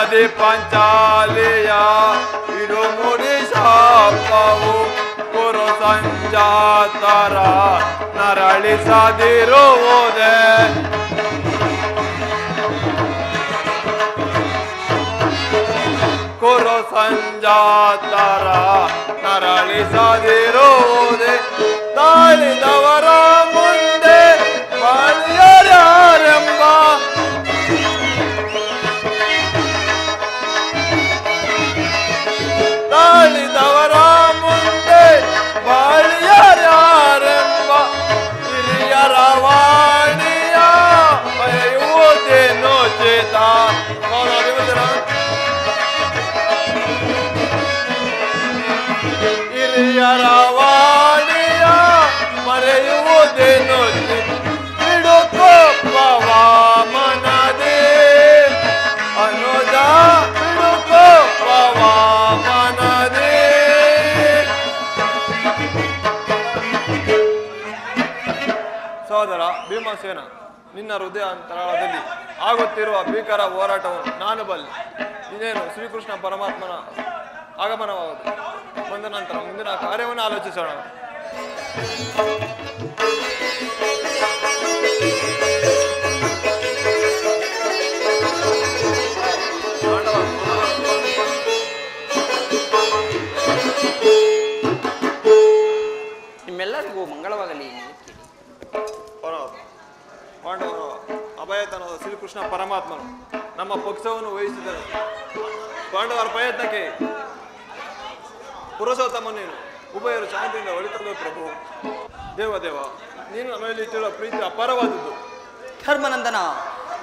ಇಲ್ಲದೆ ಪಂಚಾಲಿಯ ಇರುಮುಡಿ ಶಾಪವು ಗುರು ಸಂಜಾತರ ನರಳಿಸದಿರುವುದೇ ಕುರು ಸಂಜಾತರ ನರಳಿಸದಿರುವುದೇ ತಾಳಿದವರ ಮುಂದೆ ಬಾಳ್ಯರ್ಯಾರೆಂಬ ತಾಳಿದವರ ಮುಂದೆ ಬಾಳ್ಯರ್ಯಾರೆಂಬ ಹಿರಿಯರ ವಾಣಿಯ ಬರೆಯುವುದೇನು ಚೇತ ಹಿರಿಯರ ವಾಣಿಯ ಮರೆಯುವುದೇನು ಬಿಡುಕೋಪವ ಮನದೇ ಅನುಜ ಬಿಡುಕೋಪವ ಮನದೇ ಸಹೋದರ ಭೀಮಸೇನ, ನಿನ್ನ ಹೃದಯಾಂತರಾಳದಲ್ಲಿ ಆಗುತ್ತಿರುವ ಭೀಕರ ಹೋರಾಟವನ್ನು ನಾನು ಬಲ್ಲೆ. ಇದೇನು ಶ್ರೀಕೃಷ್ಣ ಪರಮಾತ್ಮನ ಆಗಮನವಾಗುವುದು. ಬಂದ ನಂತರ ಮುಂದಿನ ಕಾರ್ಯವನ್ನು ಆಲೋಚಿಸೋಣ. ನಿಮ್ಮೆಲ್ಲರಿಗೂ ಮಂಗಳವಾಗಲಿ. ಪಾಂಡವರ ಅಭಯತನದ ಶ್ರೀಕೃಷ್ಣ ಪರಮಾತ್ಮನು ನಮ್ಮ ಪಕ್ಷವನ್ನು ವಹಿಸಿದರು. ಪಾಂಡವರ ಪ್ರಯತ್ನಕ್ಕೆ ಪುರುಷೋತ್ತಮನೇನು ಉಭಯರು ಶಾಂತಿಯಿಂದ ಒಳಿತಲು ಪ್ರಭು. ದೇವದೇವ, ನೀನು ಮೇಲೆ ಇಟ್ಟಿರುವ ಪ್ರೀತಿ ಅಪಾರವಾದದ್ದು. ಧರ್ಮನಂದನ,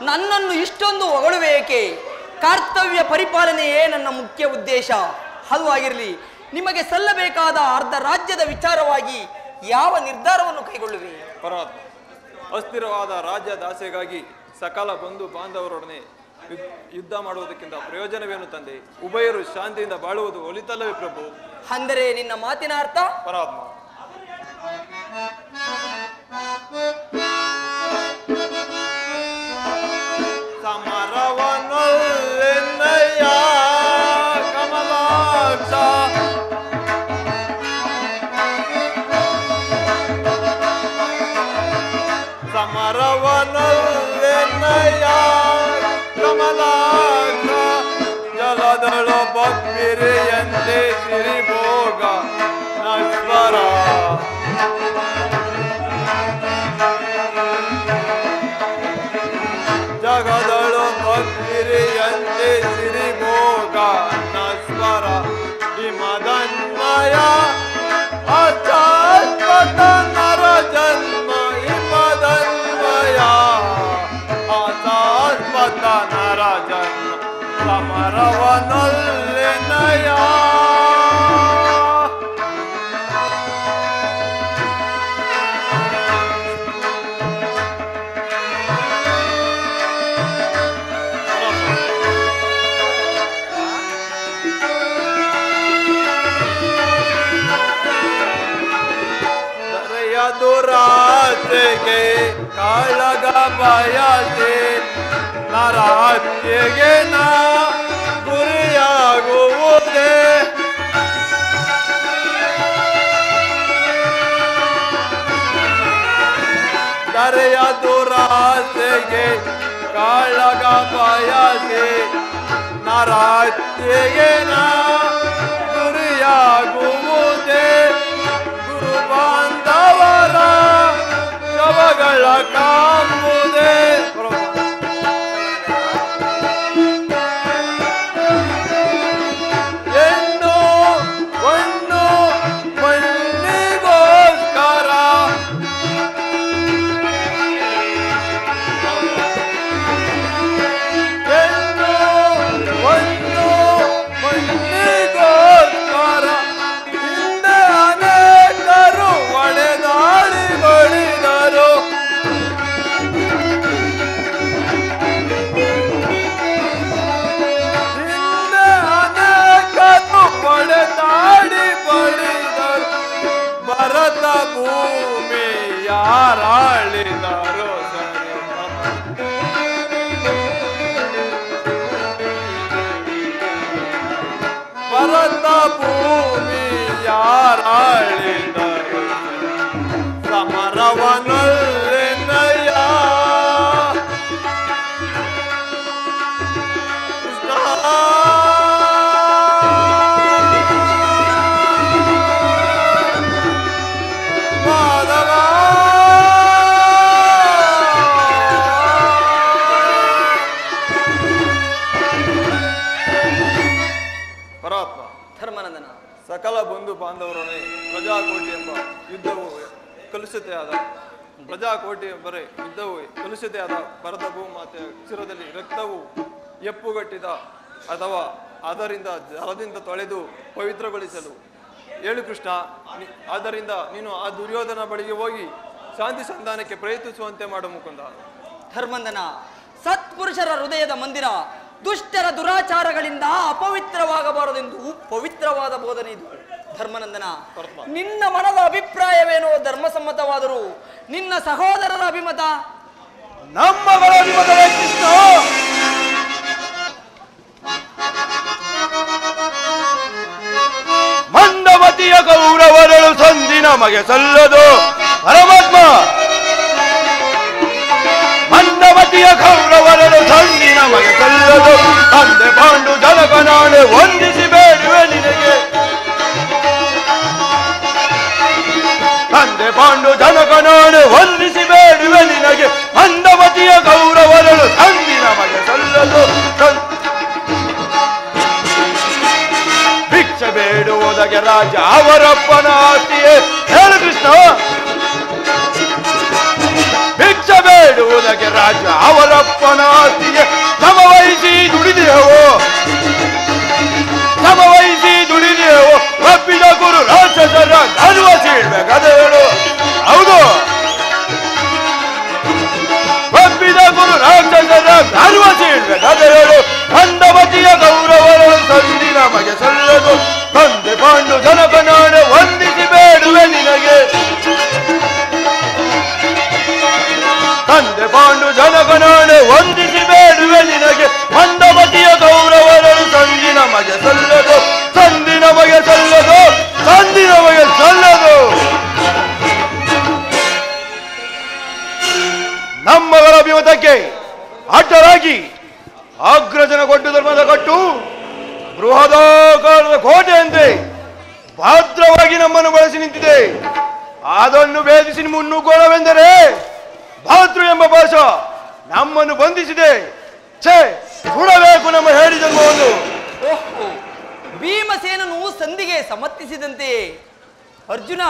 ನನ್ನನ್ನು ಇಷ್ಟೊಂದು ಹೊಗಳುವೇಕೆ? ಕರ್ತವ್ಯ ಪರಿಪಾಲನೆಯೇ ನನ್ನ ಮುಖ್ಯ ಉದ್ದೇಶ. ಅದು ಆಗಿರಲಿ, ನಿಮಗೆ ಸಲ್ಲಬೇಕಾದ ಅರ್ಧ ರಾಜ್ಯದ ವಿಚಾರವಾಗಿ ಯಾವ ನಿರ್ಧಾರವನ್ನು ಕೈಗೊಳ್ಳುವೆ? ಪರಮಾತ್ಮ, ಅಸ್ಥಿರವಾದ ರಾಜ್ಯದ ಆಸೆಗಾಗಿ ಸಕಲ ಬಂಧು ಬಾಂಧವರೊಡನೆ ಯುದ್ಧ ಮಾಡುವುದಕ್ಕಿಂತ ಪ್ರಯೋಜನವೇನು ತಂದೆ? ಉಭಯರು ಶಾಂತಿಯಿಂದ ಬಾಳುವುದು ಒಲಿತಲ್ಲವೇ ಪ್ರಭು? ಅಂದರೆ ನಿನ್ನ ಮಾತಿನ ಅರ್ಥ? ಪರಮಾತ್ಮ, ಸಮರವನೊಲ್ಲೆನ್ನಯ್ಯ ಕಮಲಾಕ್ಷ, ಸಮರವನೊಲ್ಲೆನ್ನಯ್ಯ ಕಮಲಾಕ್ಷ, ಜಲದಳು ಬಪ್ಪಿರಿಯಂತೆ ಸಿರಿಭೋಗ ನಶ್ವರ, ಜಗದಳು ಬಪ್ಪಿರಿಯಂತೆ ಸಿರಿಭೋಗ ನಶ್ವರ, ಹಿಮದನ್ಮಯ ಅಚಾಸ್ಪದ ನರ ಜನ್ಮ, ಹಿಮದನ್ಮಯ ಅಚಾಸ್ಪದ ನರ ಜನ್ಮ, ಸಮರವನೊಲ್ಲೆನಯ. ದುರಾಸೆಗೆ ಕಾಳಗ ಬಯಸೆ ನರಹತ್ಯೆಗೆ ನಾ ಗುರಿಯಾಗುವುದೇ, ದರೆಯ ದುರಾಸೆಗೆ ಕಾಳಗ ಬಯಸೆ ನರಹತ್ಯೆಗೆ ನಾ ಗುರಿಯಾಗುವುದೇ, ಗುರು ಬಾಂಧವರ ಶವಗಳ ಕಾಂಬುದೇ. ಹೆಣ್ಣು ಹೊನ್ನು ಮಣ್ಣಿಗೋಸ್ಕರ, ಹೆಣ್ಣು ಹೊನ್ನು ಮಣ್ಣಿಗೋಸ್ಕರ, ಹಿಂದೆ ಅನೇಕರು ಒಡೆದಾಡಿ ಬಳಿದರು, ಹಿಂದೆ ಅನೇಕರು ಒಡೆದಾಡಿ ಬಳಿದರು, ಭರತ ಭೂಮಿ ಯಾರಾಳಿದರು ಸರಿ. ಕಲುಷಿತೆಯಾದ ಪ್ರಜಾಕೋಟಿ ಬರೆ ಯುದ್ಧವು ಕಲುಷಿತೆಯಾದ ಭರತ ಭೂಮಾತೆಯ ಶಿರದಲ್ಲಿ ರಕ್ತವು ಎಪ್ಪುಗಟ್ಟಿದ ಅಥವಾ ಅದರಿಂದ ಜಲದಿಂದ ತೊಳೆದು ಪವಿತ್ರಗೊಳಿಸಲು ಹೇಳು ಕೃಷ್ಣ. ಆದ್ದರಿಂದ ನೀನು ಆ ದುರ್ಯೋಧನ ಬಳಿಗೆ ಹೋಗಿ ಶಾಂತಿ ಸಂಧಾನಕ್ಕೆ ಪ್ರಯತ್ನಿಸುವಂತೆ ಮಾಡು ಮುಕುಂದ. ಧರ್ಮಂದನ, ಸತ್ಪುರುಷರ ಹೃದಯದ ಮಂದಿರ ದುಷ್ಟರ ದುರಾಚಾರಗಳಿಂದ ಅಪವಿತ್ರವಾಗಬಾರದೆಂದು ಪವಿತ್ರವಾದ ಬೋಧನೆ ಇದು. ಧರ್ಮನಂದನ, ನಿನ್ನ ಮನದ ಅಭಿಪ್ರಾಯವೇನೋ ಧರ್ಮಸಮ್ಮತವಾದರೂ ನಿನ್ನ ಸಹೋದರರ ಅಭಿಮತ ನಮ್ಮಗಳ ಅಭಿಮತವೇ ಕೃಷ್ಣ. ಮಂದಮತಿಯ ಕೌರವರಳು ಸಂಧಿ ನಮಗೆ ಸಲ್ಲದು ಪರಮಾತ್ಮ. ಮಂದಮತಿಯ ಕೌರವರಳು ಸಂಧಿ ನಮಗೆ ಸಲ್ಲದು. ತಂದೆ ಪಾಂಡು ಜನಕನಾಣೆ ವಂದಿಸಿ ಬೇಡುವೆ ನಿನಗೆ. ತಂದೆ ಪಾಂಡು ಜನಕನಾಣೆ ವಂದಿಸಿ ಬೇಡುವೆ ನಿನಗೆ. ಮಂದಮತಿಯ ಕೌರವರಳು ಸಂಧಿ ನಮಗೆ ಸಲ್ಲದು. ಭಿಕ್ಷೆ ಬೇಡುವುದಕ್ಕೆ ರಾಜ ಅವರಪ್ಪನ ಆಸ್ತಿಯೇ. ಹೇಳು ಕೃಷ್ಣ. ಭಿಕ್ಷೆ ಬೇಡುವುದಕ್ಕೆ ರಾಜ ಅವರಪ್ಪನ ಆಸ್ತಿಯೇ. ಸಮವಹಿಸಿ ದುಡಿದೆವು, ಸಮವಹಿಸಿ ದುಡಿದೆವು. ಒಪ್ಪಿದ ಗುರು ರಾಕ್ಷಸರ ಧರ್ಮ ಸೀಳ್ಬೇಕಾದ ಹೇಳು. ಹೌದು, ಒಪ್ಪಿದ ಗುರು ರಾಕ್ಷಸರ ಧರ್ಮ ಸೀಳ್ಬೇಕಾದ ಹೇಳು. ಮಂದಮತಿಯ ಗೌರವರಳು ಸಂಧಿ ನಮಗೆ ಸಲ್ಲದು. ತಂದೆ ಪಾಂಡು ಜನಕನಾಣೆ ವಂದಿಸಿ ಬೇಡುವೆ ನಿನಗೆ. ತಂದೆ ಪಾಂಡು ಜನಕನಾಣೆ ವಂದಿಸಿ ಬೇಡುವೆ ನಿನಗೆ. ಮಂದಮತಿಯ ಗೌರವರಳು ಸಂಧಿ ನಮಗೆ ಸಲ್ಲದು. ಸಂಧಿ ನಮಗೆ ಸಲ್ಲದು. ಸಂಧಿ ನಮಗೆ ಸಲ್ಲದು. ನಮ್ಮಗಳ ಅಭಿಮತಕ್ಕೆ ಅಡ್ಡರಾಗಿ ಅಗ್ರಜನಗೊಂಡು ಧರ್ಮದ ಕಟ್ಟು ಬೃಹದಾಕಾರದ ಕೋಟೆಯಂತೆ ಭದ್ರವಾಗಿ ನಮ್ಮನ್ನು ಬಳಸಿ ನಿಂತಿದೆ. ಅದನ್ನು ಭೇದಿಸಿ ಮುನ್ನುಗ್ಗೋಣವೆಂದರೆ ಭಾತೃ ಎಂಬ ಭಾಷ ನಮ್ಮನ್ನು ಬಂಧಿಸಿದೆ. ಛೇ, ಸುಡಬೇಕು ನಮ್ಮ ಹೇಳಿ ಜನ್ಮವನ್ನು. ಓಹೋ, ಭೀಮಸೇನನು ಸಂಧಿಗೆ ಸಮ್ಮತಿಸಿದಂತೆ. ಅರ್ಜುನ,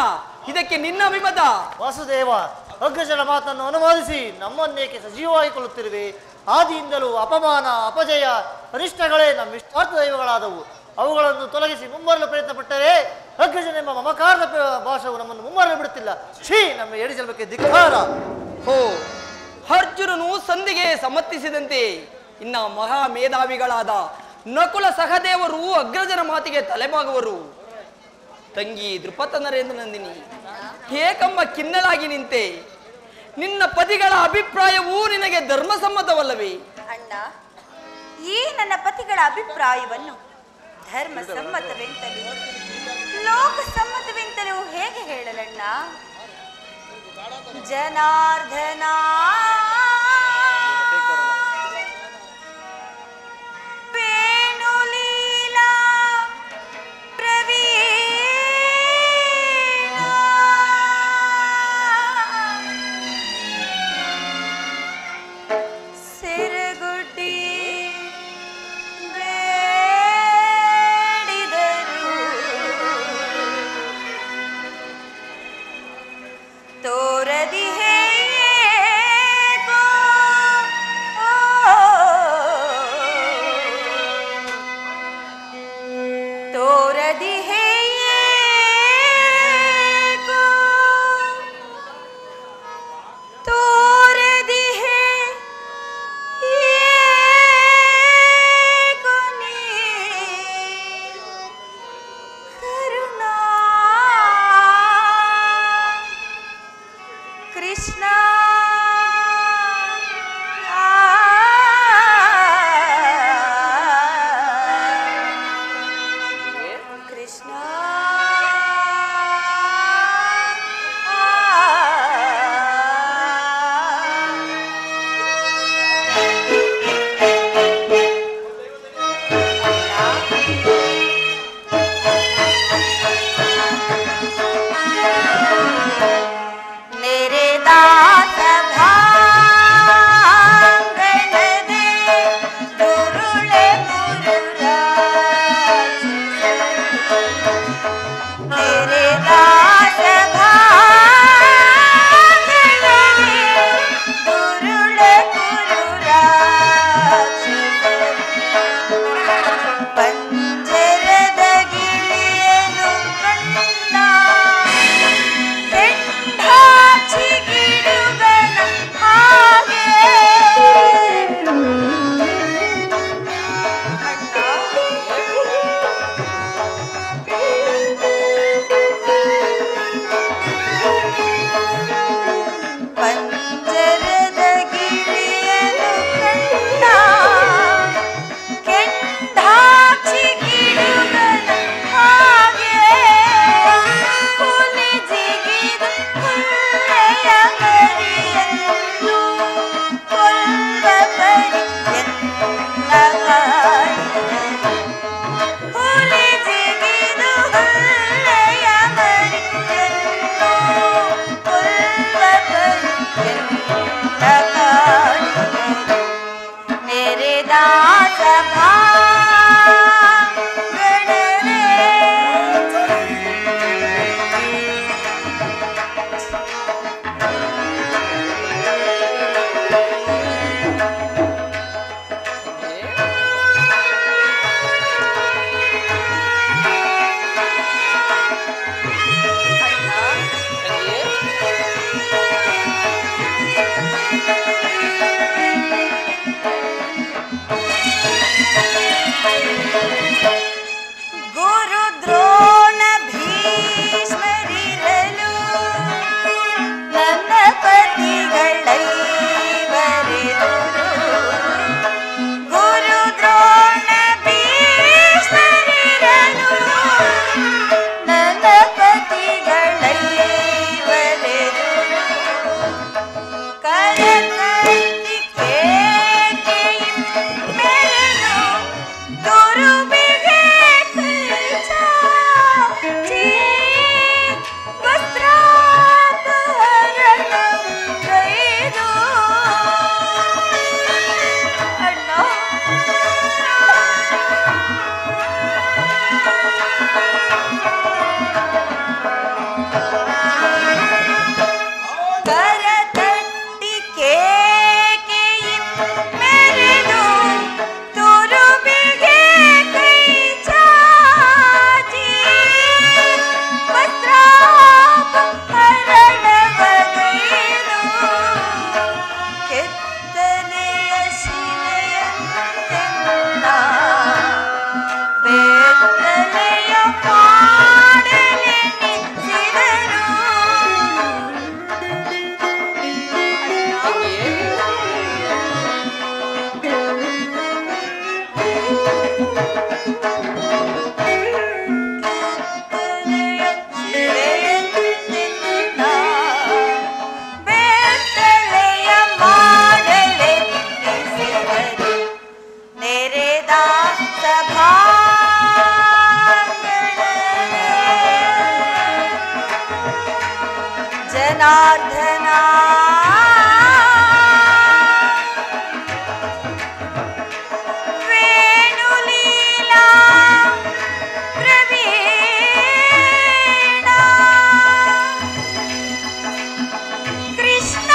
ಇದಕ್ಕೆ ನಿನ್ನ ಅಭಿಮತ? ವಾಸುದೇವ, ಅಗ್ರಜನ ಮಾತನ್ನು ಅನುಮೋದಿಸಿ ನಮ್ಮನ್ನೇಕೆ ಸಜೀವವಾಗಿಕೊಳ್ಳುತ್ತಿರುವೆ? ಆದಿಯಿಂದಲೂ ಅಪಮಾನ, ಅಪಜಯ, ಅನಿಷ್ಟಗಳೇ ನಮ್ಮ ಇಷ್ಟಾರ್ಥ ದೈವಗಳಾದವು. ಅವುಗಳನ್ನು ತೊಲಗಿಸಿ ಮುಮ್ಮರಲು ಪ್ರಯತ್ನ ಪಟ್ಟರೆ ಅಗ್ರಜನೆಂಬ ಮಮಕಾರದ ಭಾಷವು ನಮ್ಮನ್ನು ಮುಮ್ಮರಲು ಬಿಡುತ್ತಿಲ್ಲ. ಛೀ, ನಮ್ಮ ಏಡಿ ಜನ್ಮಕ್ಕೆ ಧಿಕ್ಕಾರ. ಹೋ, ಅರ್ಜುನನು ಸಂಧಿಗೆ ಸಮ್ಮತಿಸಿದಂತೆ ಇನ್ನ ಮಹಾ ಮೇಧಾವಿಗಳಾದ ನಕುಲ ಸಹದೇವರು ಅಗ್ರಜನ ಮಾತಿಗೆ ತಲೆಬಾಗುವರು. ತಂಗಿ ದೃಪದ ನರೇಂದ್ರ ನಂದಿನಿ, ಏಕಮ್ಮ ಖಿನ್ನಳಾಗಿ ನಿಂತೆ. ನಿನ್ನ ಪತಿಗಳ ಅಭಿಪ್ರಾಯವೂ ನಿನಗೆ ಧರ್ಮಸಮ್ಮತವಲ್ಲವೇ? ಅಣ್ಣ, ಈ ನನ್ನ ಪತಿಗಳ ಅಭಿಪ್ರಾಯವನ್ನು ಧರ್ಮ ಸಮ್ಮತವೆಂತಲೂ ಲೋಕ ಸಮ್ಮತವೆಂತಲೂ ಹೇಗೆ ಹೇಳಲಣ್ಣ? ಜನಾರ್ದನ ವೇಣುಲೀಲಾ ಪ್ರವೀಣ ಸಿರಗುಡ್ಡಿ ಬೇಡಿದರು ತೋರದಿ ಹೇಗೋ ಜನಾರ್ದನಾ ವೇಣುಲೀಲಾ ಪ್ರವೀಣ ಕೃಷ್ಣ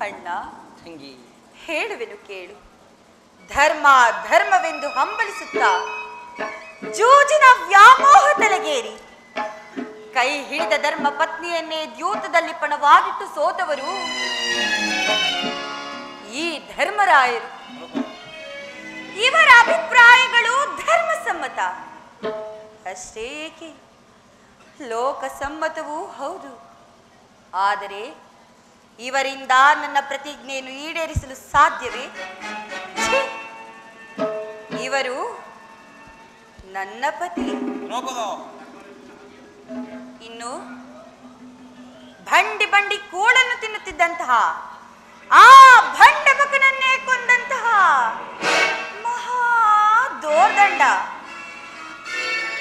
ಅಣ್ಣ ತಂಗಿ, ಹೇಳುವೆನು ಕೇಳು. ಧರ್ಮ ಧರ್ಮವೆಂದು ಹಂಬಲಿಸುತ್ತಾ ಜೂಜಿನ ವ್ಯಾಮೋಹ ತಲೆಗೇರಿ ಕೈ ಹಿಡಿದ ಧರ್ಮ ಪತ್ನಿಯನ್ನೇ ದ್ಯೂತದಲ್ಲಿ ಪಣವಾಗಿಟ್ಟು ಸೋತವರು ಈ ಧರ್ಮರಾಯರು. ಇವರ ಅಭಿಪ್ರಾಯಗಳು ಧರ್ಮಸಮ್ಮತ ಅಷ್ಟೇಕೆ ಲೋಕಸಮ್ಮತವೂ ಹೌದು. ಆದರೆ ಇವರಿಂದ ನನ್ನ ಪ್ರತಿಜ್ಞೆಯನ್ನು ಈಡೇರಿಸಲು ಸಾಧ್ಯವೇ? ಛೀ! ಇವರು ನನ್ನ ಪತಿ. ಇನ್ನು ಬಂಡಿ ಬಂಡಿ ಕೂಳನ್ನು ತಿನ್ನುತ್ತಿದ್ದಂತಹ ಆ ಭಂಡ ಬಕನನ್ನೇ ಕೊಂದಂತಹ ಮಹಾ ದೋರ್ದಂಡ.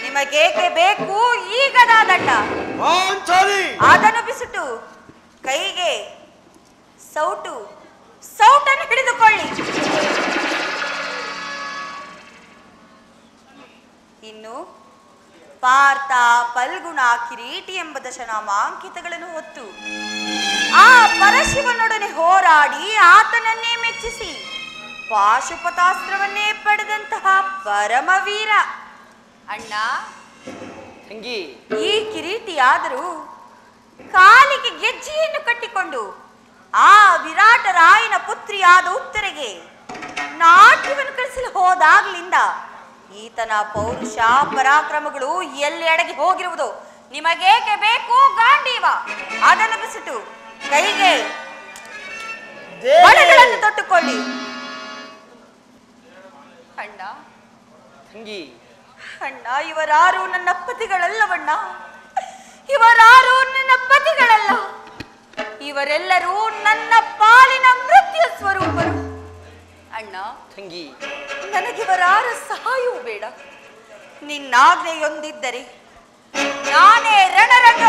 ನಿಮಗೇಕೆ ಬೇಕು ಈ ಗದಾ ದಂಡ? ಅದನ್ನು ಬಿಸಿಟು ಕೈಗೆ ಸೌಟನ್ನು ಹಿಡಿದುಕೊಳ್ಳಿ. ಇನ್ನು ಪಾರ್ಥ, ಫಲ್ಗುಣ, ಕಿರೀಟಿ ಎಂಬ ದಶನಾಮಾಂಕಿತಗಳನ್ನು ಹೊತ್ತು ಆ ಪರಶಿವನೊಡನೆ ಹೋರಾಡಿ ಆತನನ್ನೇ ಮೆಚ್ಚಿಸಿ ಪಾಶುಪತಾಸ್ತ್ರವನ್ನೇ ಪಡೆದಂತಹ ಪರಮವೀರ. ಅಣ್ಣ ತಂಗಿ, ಈ ಕಿರೀಟಿಯಾದರೂ ಕಾಲಿಗೆ ಗೆಜ್ಜೆಯನ್ನು ಕಟ್ಟಿಕೊಂಡು ಆ ವಿರಾಟ ರಾಯನ ಪುತ್ರಿಯಾದ ಉತ್ತರೆಗೆ ನಾಟ್ಯವನ್ನು ಕಳಿಸಲು ಹೋದಾಗ್ಲಿಂದ ಈತನ ಪೌರುಷ ಪರಾಕ್ರಮಗಳು ಎಲ್ಲಿ ಅಡಗಿ ಹೋಗಿರುವುದು? ನಿಮಗೇಕೆ ಬೇಕು ಗಾಂಡೀವ? ಅದನ್ನು ಬಿಸಿಟು ಕೈಗೆ ಬಳೆಗಳನ್ನು ತೊಟ್ಟುಕೊಳ್ಳಿ. ಅಣ್ಣ ತಂಗಿ, ಅಣ್ಣ ಇವರಾರು ನನ್ನ ಪತಿಗಳಲ್ಲವಣ್ಣ, ಇವರಾರು ನನ್ನ ಪತಿಗಳಲ್ಲ. ಇವರೆಲ್ಲರೂ ನನ್ನ ಪಾಲಿನ ಮೃತ್ಯು ಸ್ವರೂಪರು. ಅಣ್ಣ ತಂಗಿ, ನನಗಿವರಾರ ಸಹಾಯವೂ ಬೇಡ. ನಿನ್ನಾಜ್ಞೆಯೊಂದಿದ್ದರೆ ನಾನೇ ರಣರಂಗ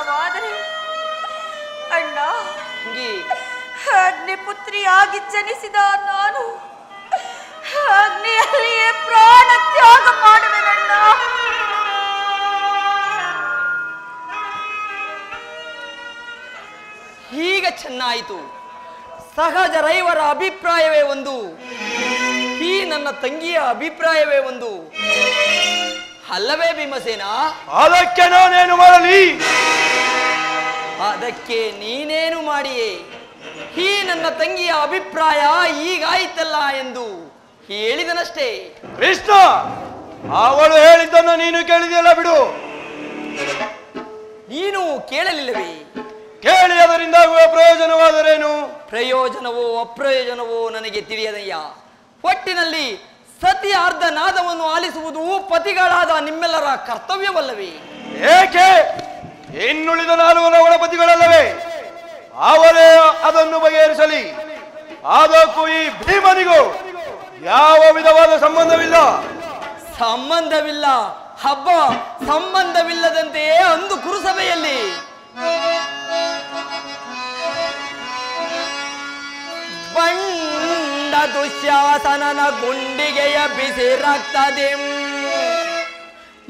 ಇಲ್ಲವಾದರೆ ಅಣ್ಣ, ತಂಗಿ, ಅಗ್ನಿಪುತ್ರಿಯಾಗಿ ಜನಿಸಿದ ನಾನು ಅಗ್ನಿಯಲ್ಲಿಯೇ ಪ್ರಾಣ ತ್ಯಾಗ ಮಾಡುವೆನಣ್ಣ. ಈಗ ಚೆನ್ನಾಯಿತು. ಸಹಜ ರೈವರ ಅಭಿಪ್ರಾಯವೇ ಒಂದು, ಈ ನನ್ನ ತಂಗಿಯ ಅಭಿಪ್ರಾಯವೇ ಒಂದು, ಅಲ್ಲವೇ ಭೀಮಸೇನ? ಅದಕ್ಕೆ ನಾನೇನು ಮಾಡಲಿ? ಅದಕ್ಕೆ ನೀನೇನು ಮಾಡಿಯೇ? ಈ ನನ್ನ ತಂಗಿಯ ಅಭಿಪ್ರಾಯ ಈಗಾಯಿತಲ್ಲ ಎಂದು ಹೇಳಿದನಷ್ಟೇ. ಕೃಷ್ಣ, ಅವಳು ಹೇಳಿದ್ದನ್ನು ನೀನು ಕೇಳಿದೆಯಲ್ಲ ಬಿಡು. ನೀನು ಕೇಳಲಿಲ್ಲವೇ? ಕೇಳಿ ಅದರಿಂದಾಗುವ ಪ್ರಯೋಜನವಾದರೇನು? ಪ್ರಯೋಜನವೋ ಅಪ್ರಯೋಜನವೋ ನನಗೆ ತಿಳಿಯದಯ್ಯ. ಒಟ್ಟಿನಲ್ಲಿ ಸತಿಯ ಅರ್ಧ ನಾದವನ್ನು ಆಲಿಸುವುದು ಪತಿಗಳಾದ ನಿಮ್ಮೆಲ್ಲರ ಕರ್ತವ್ಯವಲ್ಲವೇ? ಏಕೆ? ಇನ್ನುಳಿದ 4 ಒಳಪತಿಗಳಲ್ಲವೇ? ಅವರೇ ಅದನ್ನು ಬಗೆಹರಿಸಲಿ. ಅದಕ್ಕೂ ಈ ಭೀಮನಿಗೂ ಯಾವ ವಿಧವಾದ ಸಂಬಂಧವಿಲ್ಲ. ಸಂಬಂಧವಿಲ್ಲ? ಹಬ್ಬ, ಸಂಬಂಧವಿಲ್ಲದಂತೆಯೇ ಅಂದು ಕುರುಸಭೆಯಲ್ಲಿ ಬಂಡ ದುಶ್ಯಾಸನನ ಗುಂಡಿಗೆಯ ಬಿಸಿ ರಕ್ತದಿ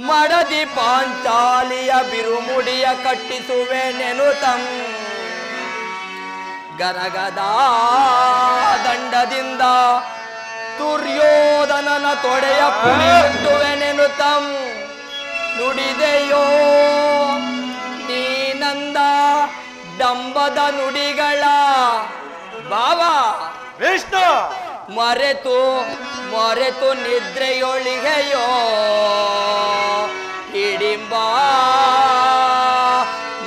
ಮಡದಿ ಪಾಂಚಾಲಿಯ ಬಿರುಮುಡಿಯ ಕಟ್ಟಿಸುವೆ ನೆನುತಂ ಗರಗದ ದಂಡದಿಂದ ದುರ್ಯೋಧನನ ತೊಡೆಯ ಪುಳಿಯುತ್ತುವೆ ನೆನುತಂ ನುಡಿದೆಯೋ ನೀನಂದ ಡಂಬದ ನುಡಿಗಳ ಬಾಬಾ ಕೃಷ್ಣ, ಮರೆತು ಮರೆತು ನಿದ್ರೆಯೊಳಿಗೆಯೋ ಹಿಡಿಂಬ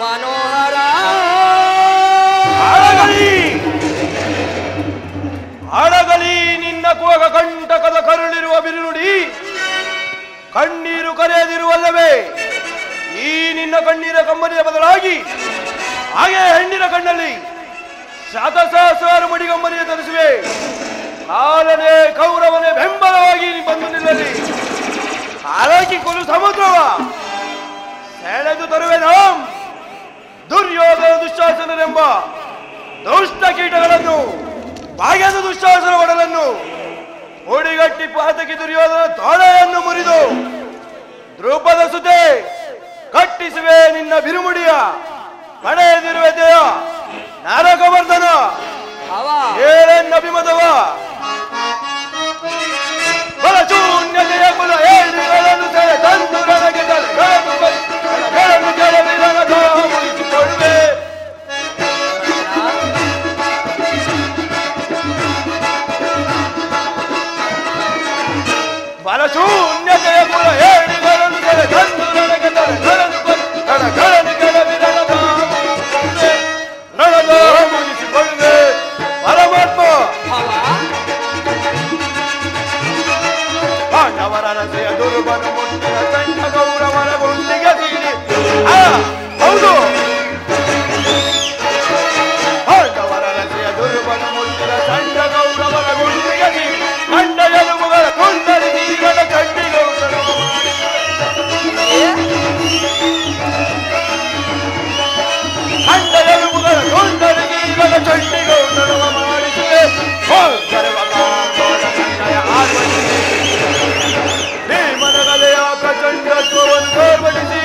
ಮನೋಹರ ಅಳಗಲಿ ನಿನ್ನ ಕೂಗ ಕಂಟಕದ ಕರುಳಿರುವ ಬಿರುನುಡಿ. ಕಣ್ಣೀರು ಕರೆಯದಿರುವಲ್ಲವೇ? ಈ ನಿನ್ನ ಕಣ್ಣೀರ ಕಮ್ಮನಿಯ ಬದಲಾಗಿ ಹಾಗೆ ಹೆಣ್ಣಿನ ಕಣ್ಣಲ್ಲಿ ಶತಸಹಸ್ರಾರು ಮಡಿಗಮ್ಮನಿಯ ತರಿಸುವೆ. ಕಾಲನೇ ಕೌರವನೇ ಬೆಂಬಲವಾಗಿ ಬಂದು ನಿಲ್ಲಲಿ. ಅರಗಿಕೊಲು ಸಮುದ್ರವ ಸೆಳೆದು ತರುವೆ ನಾಂ. ದುರ್ಯೋಧನ ದುಶ್ಯಾಸನರೆಂಬ ದುಷ್ಟ ಕೀಟಗಳನ್ನು ಭಾಗ್ಯದ ದುಶ್ಯಾಸನ ಒಡಲನ್ನು ಓಡಿಗಟ್ಟಿ ಪಾತಕಿ ದುರ್ಯೋಧನ ತೊಡೆಯನ್ನು ಮುರಿದು ದ್ರೌಪದ ಸುತೆ ಕಟ್ಟಿಸುವೆ ನಿನ್ನ ಬಿರುಮುಡಿಯ ಪಡೆಯದಿರುವೆ ದೇಯ ನರಕವರ್ಧನ ಏಳೆನ್ನಭಿಮತವ ಬಲಶೂನ್ಯತೆಯ ಕುಲ ಏಳಿಗಳನ್ನು ಸೆರೆ ತಂದು ನನಗೆ ತಲೆಗಳನ್ನು ಕೆಳಗೆ ನನಗ ಮುಗಿಸಿಕೊಡುವೆ. ಬಲಶೂನ್ಯತೆಯ ಕುಲ ಏಳಿಗಳನ್ನು ಸೆರೆ ತಂದು ನನಗೆ ತಲೆಗಳನ್ನು ಕೆಳಗೆ ನನಗ ಮುಗಿಸಿಕೊಳ್ಳುವೆ. ಪರಮಾತ್ಮ ಪಾಂಡವರ ರಸೆಯ ದುರ್ಬನು ಮುಟ್ಟಿನ ಸಣ್ಣ ಗೌರವರ ಗುಂಡಿಗೆ ಸೀಳಿ. ಹೌದು, ಪಾಂಡವರ ರಸೆಯ ದುರ್ಬನು ಮುಟ್ಟಿನ ಸಣ್ಣ ಗೌರವರ ಗುಂಡಿಗೆ ಸೀಳಿ ಕಂಡ ಎಲುಬುಗಳ ಕುಂಡಲಿ ನೀಗಳ ಕಣ್ಣಿಗೌತರು ಕಂಡ ಎಲುಬುಗಳ ಕುಂಡಲಿ ನೀಗಳ ಚಂಡಿಗೌತರುವ ಮಾಡಿಸುವೆ. ಭೀಮನಗಲೆಯ ಪ್ರಚಂಡತ್ವವನ್ನು ತೋರ್ಪಡಿಸಿ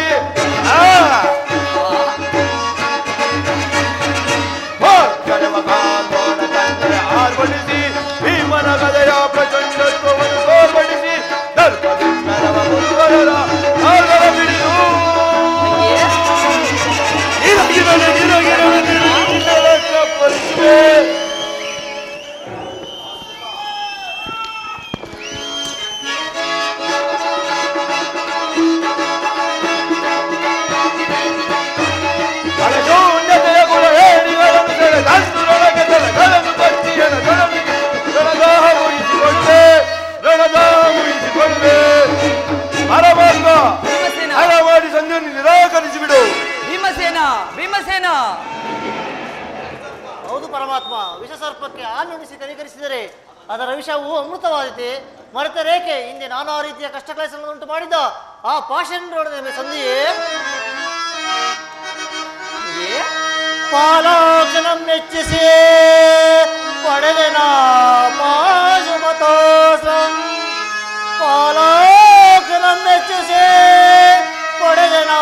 ಆರ್ಪಡಿಸಿ ಭೀಮನಗಲೆಯ ಪ್ರಚಂಡತ್ವವನ್ನು ತೋರ್ಪಡಿಸಿ ದರ್ಪದಿಂದರವ ಮುರುಗರ ಮಾರ್ಗವ ಬಿಡಿದು ಪರಿಸುವೆ. ಅಲಶೂನ್ಯತೆಯ ಗುಣ ಹೇಳಿಗಳನ್ನು ಸೆರೆ ತಂದು ನನಗೆ ತಲೆಗಳನ್ನು ಕಟ್ಟಿಯನ ರಣದಾಹ ಮುಗಿಸಿಕೊಳ್ಳುವೆ. ರಣದಾಹ ಮುಗಿಸಿಕೊಳ್ಳುವೆ. ಪರಮಾತ್ಮ ಹಣ ಮಾಡಿ ಸಂಧಿಯನ್ನು ನಿರಾಕರಿಸಿಬಿಡು. ಭೀಮಸೇನ, ಭೀಮಸೇನ. ಹೌದು ಪರಮಾತ್ಮ, ವಿಷಸರ್ಪಕ್ಕೆ ಹಾಲುಣಿಸಿ ಕನಿಕರಿಸಿದರೆ ಅದರ ವಿಷವು ಅಮೃತವಾದೀತೆ. ಮರೆತರೇಕೆ ಹಿಂದೆ ನಾನಾ ರೀತಿಯ ಕಷ್ಟ ಕ್ಲೇಶಗಳನ್ನು ಉಂಟು ಮಾಡಿದ್ದ ಆ ಪಾಷಂಡರೊಡನೆ ಸಂಧಿಯೇ ಪಾಲೋಚನಂ ಮೆಚ್ಚಿಸಿ ಪಡೆದೆನ ಪಾಶುಪತೋಸಂ ಪಾಲೋಚನಂ ಮೆಚ್ಚಿಸಿ ಪಡೆದೆನ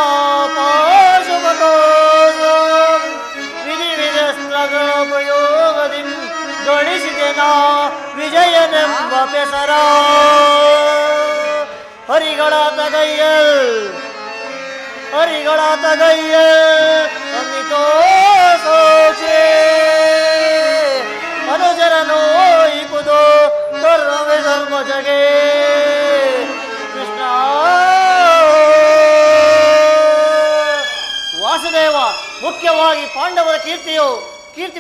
ಪಾಶುಪತೋಸಂ ವಿಧಿ ವಿಧಸ್ತ್ರಗೋಪಯೋಗದಿ ಗಳಿಸಿದೆನ ವಿಜಯನೆಂಬ ಬೆಸರ ಹರಿಗಳ ತಗೈಯಲ್ ಅಮಿತೋ ಸೋಚೆ ಅನುಜರನೋ ಇಪುದು ಧರ್ಮವೇ ಧರ್ಮ ಜಗೆ ಕೃಷ್ಣ ವಾಸುದೇವ. ಮುಖ್ಯವಾಗಿ ಪಾಂಡವರ ಕೀರ್ತಿ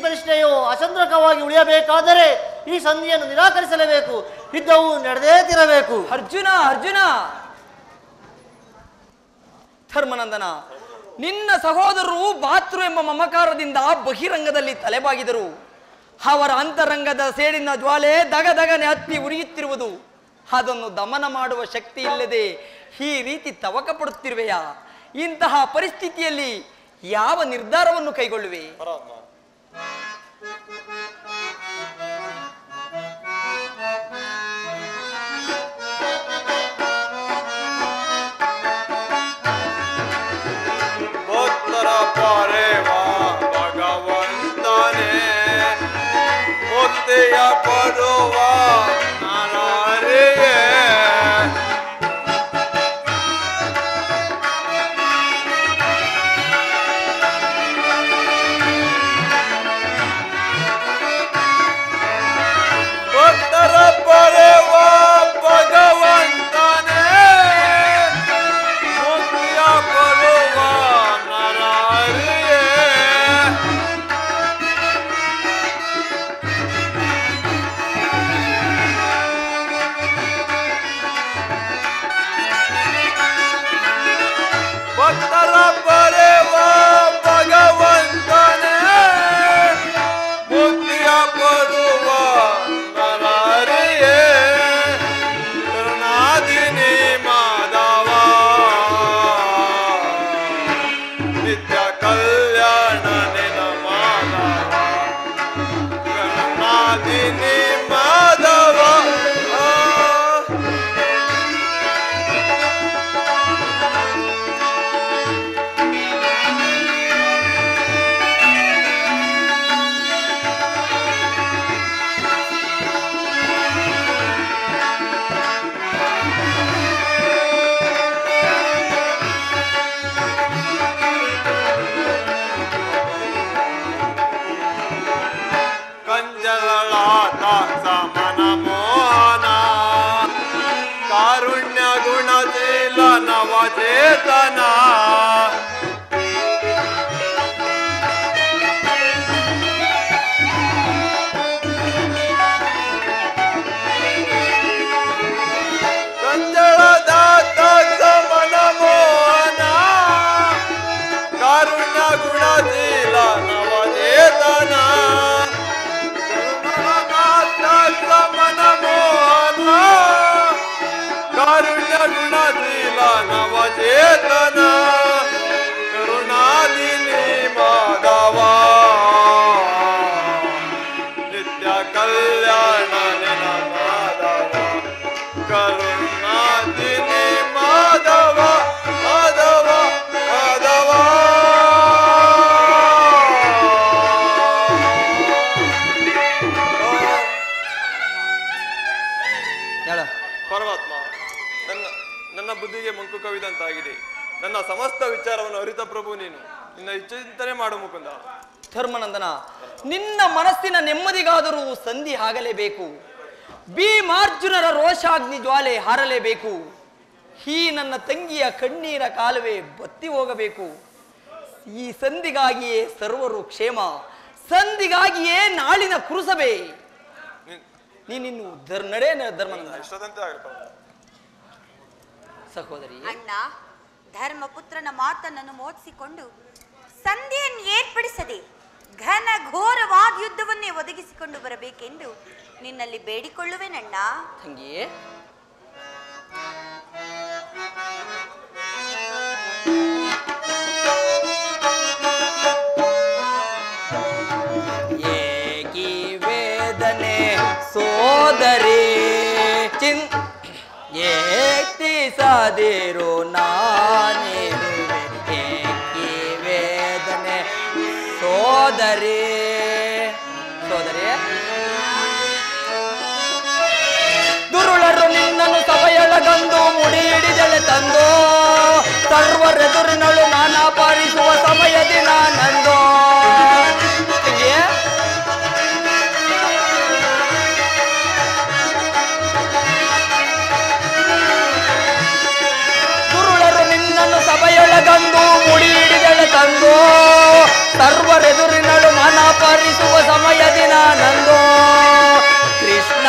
ಪ್ರತಿಷ್ಠೆಯು ಅಚಂದ್ರಕವಾಗಿ ಉಳಿಯಬೇಕಾದರೆ ಈ ಸಂಧಿಯನ್ನು ನಿರಾಕರಿಸಲೇಬೇಕು. ಯುದ್ಧವು ನಡೆದೇ ತಿರಬೇಕು. ಅರ್ಜುನ ಧರ್ಮನಂದನ, ನಿನ್ನ ಸಹೋದರರು ಭಾತೃ ಎಂಬ ಮಮಕಾರದಿಂದ ಬಹಿರಂಗದಲ್ಲಿ ತಲೆಬಾಗಿದರು. ಅವರ ಅಂತರಂಗದ ಸೇಡಿನ ಜ್ವಾಲೆ ದಗದಗನೆ ಹತ್ತಿ ಉರಿಯುತ್ತಿರುವುದು. ಅದನ್ನು ದಮನ ಮಾಡುವ ಶಕ್ತಿ ಇಲ್ಲದೆ ಈ ರೀತಿ ತವಕ ಪಡುತ್ತಿರುವೆಯಾ? ಇಂತಹ ಪರಿಸ್ಥಿತಿಯಲ್ಲಿ ಯಾವ ನಿರ್ಧಾರವನ್ನು ಕೈಗೊಳ್ಳುವೆ? ಭಗವಂತನೇ ಮುಕ್ತಿಯ ಕೊಡುವ ನರರಿಗೆ ಭಕ್ತರ ಪಡೆವ ಭಗವಂತನೇ ಮುಕ್ತಿಯ ಕೊಡುವ ನರರಿಗೆ ಭಕ್ತರ ಪಡೆವ ಭಗವಂತನೇ ಮುಕ್ತಿಯ ಕೊಡುವ ನರರಿಗೆ ಕರುಣಾದಿನಿ ಮಾಧವ ನಿತ್ಯ ಕಲ್ಯಾಣ ನಿನ ಮಾಧವ ಕರುಣಾದಿನಿ ಮಾಧವ ಕಂಜಗಳಾತ ಸಮನ ಮೋಹನ ಕಾರುಣ್ಯ ಗುಣಶೀಲ ನವಚೇತನ ಕಂಜಳದಾತ ಸಮನ ಮೋಹನ ಕಾರುಣ್ಯ ಗುಣಶೀಲ ನವಚೇತನ ಸಮನ ಮೋಹನ ಕಾರುಣ್ಯ ಗುಣಶೀಲ ನವಚೇತನ ಕರುಣಾದಿನಿ ಮಾಧವ ನಿತ್ಯ ಕಲ್ಯಾಣ ನಿನ ಮಾಧವ ಕರುಣಾದಿನಿ ಮಾಧವ ಮಾಧವ ಮಾಧವ ಪರಮಾತ್ಮ, ನನ್ನ ಬುದ್ಧಿಗೆ ಮಂಕು ಕವಿದಂತಾಗಿದೆ. ನನ್ನ ಸಮಸ್ತ ವಿಚಾರವನ್ನು ಅರಿತ ಪ್ರಭು ನೀನು. ನಿನ್ನ ಚಿಂತನೆ ಮಾಡು ಮುಕುಂದ. ಧರ್ಮನಂದನ, ನಿನ್ನ ಮನಸ್ಸಿನ ನೆಮ್ಮದಿಗಾದರೂ ಸಂಧಿ ಆಗಲೇಬೇಕು. ಭೀಮಾರ್ಜುನರ ರೋಷಾಗ್ನಿ ಜ್ವಾಲೆ ಹಾರಲೇಬೇಕು. ಈ ನನ್ನ ತಂಗಿಯ ಕಣ್ಣೀರ ಕಾಲುವೆ ಬತ್ತಿ ಹೋಗಬೇಕು. ಈ ಸಂಧಿಗಾಗಿಯೇ ಸರ್ವರು ಕ್ಷೇಮ, ಸಂಧಿಗಾಗಿಯೇ ನಾಳಿನ ಕುರುಸಬೆ. ನೀನಿನ್ನು ನಡೆ ಧರ್ಮನಂದನ. ಸಹೋದರಿ, ಅಣ್ಣ, ಧರ್ಮಪುತ್ರನ ಮಾತನ್ನು ಮೋದಿಸಿಕೊಂಡು ಸಂಧಿಯನ್ನು ಏರ್ಪಡಿಸದೆ ಘನ ಘೋರವಾದ ಯುದ್ಧವನ್ನೇ ಒದಗಿಸಿಕೊಂಡು ಬರಬೇಕೆಂದು ನಿನ್ನಲ್ಲಿ ಬೇಡಿಕೊಳ್ಳುವೆನಣ್ಣ. ತಂಗಿಯೇ, ಚಿಂತಿಸದಿರು ನಾನಿರುವೆ ಏಕಿ ವೇದನೆ ಸೋದರಿ ದುರುಳರು ನಿನ್ನನ್ನು ಸಭೆಯೊಳಗಂದು ಮುಡಿ ಹಿಡಿದೆಳೆ ತಂದು ಸರ್ವರೆದುರಿನಳು ನಾನಾ ಪಾಲಿಸುವ ಸಮಯದಿ ನಾನಂದು ದುರುಳರು ನಿನ್ನನ್ನು ಸಭೆಯೊಳಗಂದು ಮುಡಿ ಹಿಡಿದೆಳೆ ತಂದು ಸರ್ವರೆದುರಿನಳು ನಾನಾ ಪಾಲಿಸುವ ಸಮಯದಿ ನಾನಂದು ಕೃಷ್ಣ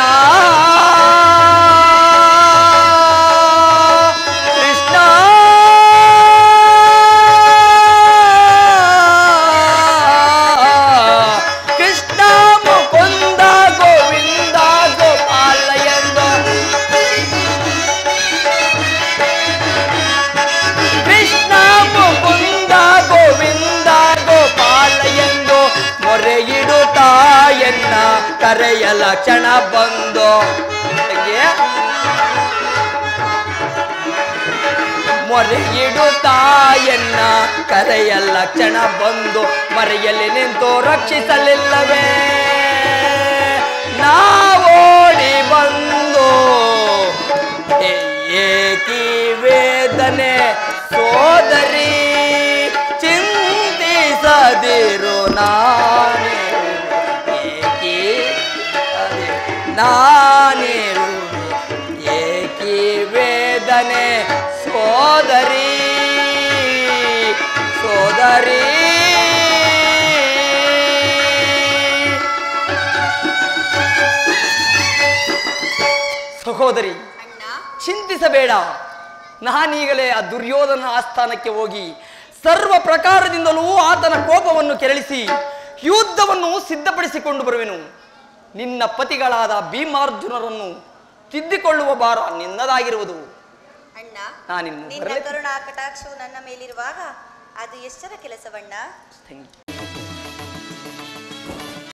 ಕರೆಯಲ ಕ್ಷಣ ಬಂದು ಮೊರೆಯಿಡುತ್ತಾಯನ್ನ ಕರೆಯಲ್ಲ ಕ್ಷಣ ಬಂದು ಮರೆಯಲ್ಲಿ ನಿಂತು ರಕ್ಷಿಸಲಿಲ್ಲವೇ ನಾವೋಡಿ ಬಂದು ಏಕಿ ವೇದನೆ ಸೋದರಿ ಚಿಂತಿಸದಿರು ನಾನೇ ನಾನಿರುವೆ ಏಕಿ ವೇದನೆ ಸೋದರಿ ಸಹೋದರಿ ಚಿಂತಿಸಬೇಡ. ನಾನೀಗಲೇ ಆ ದುರ್ಯೋಧನ ಆಸ್ಥಾನಕ್ಕೆ ಹೋಗಿ ಸರ್ವ ಪ್ರಕಾರದಿಂದಲೂ ಆತನ ಕೋಪವನ್ನು ಕೆರಳಿಸಿ ಯುದ್ಧವನ್ನು ಸಿದ್ಧಪಡಿಸಿಕೊಂಡು ಬರುವೆನು. ನಿನ್ನ ಪತಿಗಳಾದ ಭೀಮಾರ್ಜುನರನ್ನು ತಿದ್ದಿಕೊಳ್ಳುವ ಭಾರ ನಿನ್ನದಾಗಿರುವುದು. ಅಣ್ಣ, ನಾನಿನ್ನು ನಿನ್ನ ಕರುಣಾ ಕಟಾಕ್ಷವು ನನ್ನ ಮೇಲಿರುವಾಗ ಅದು ಎಷ್ಟರ ಕೆಲಸವಣ್ಣ.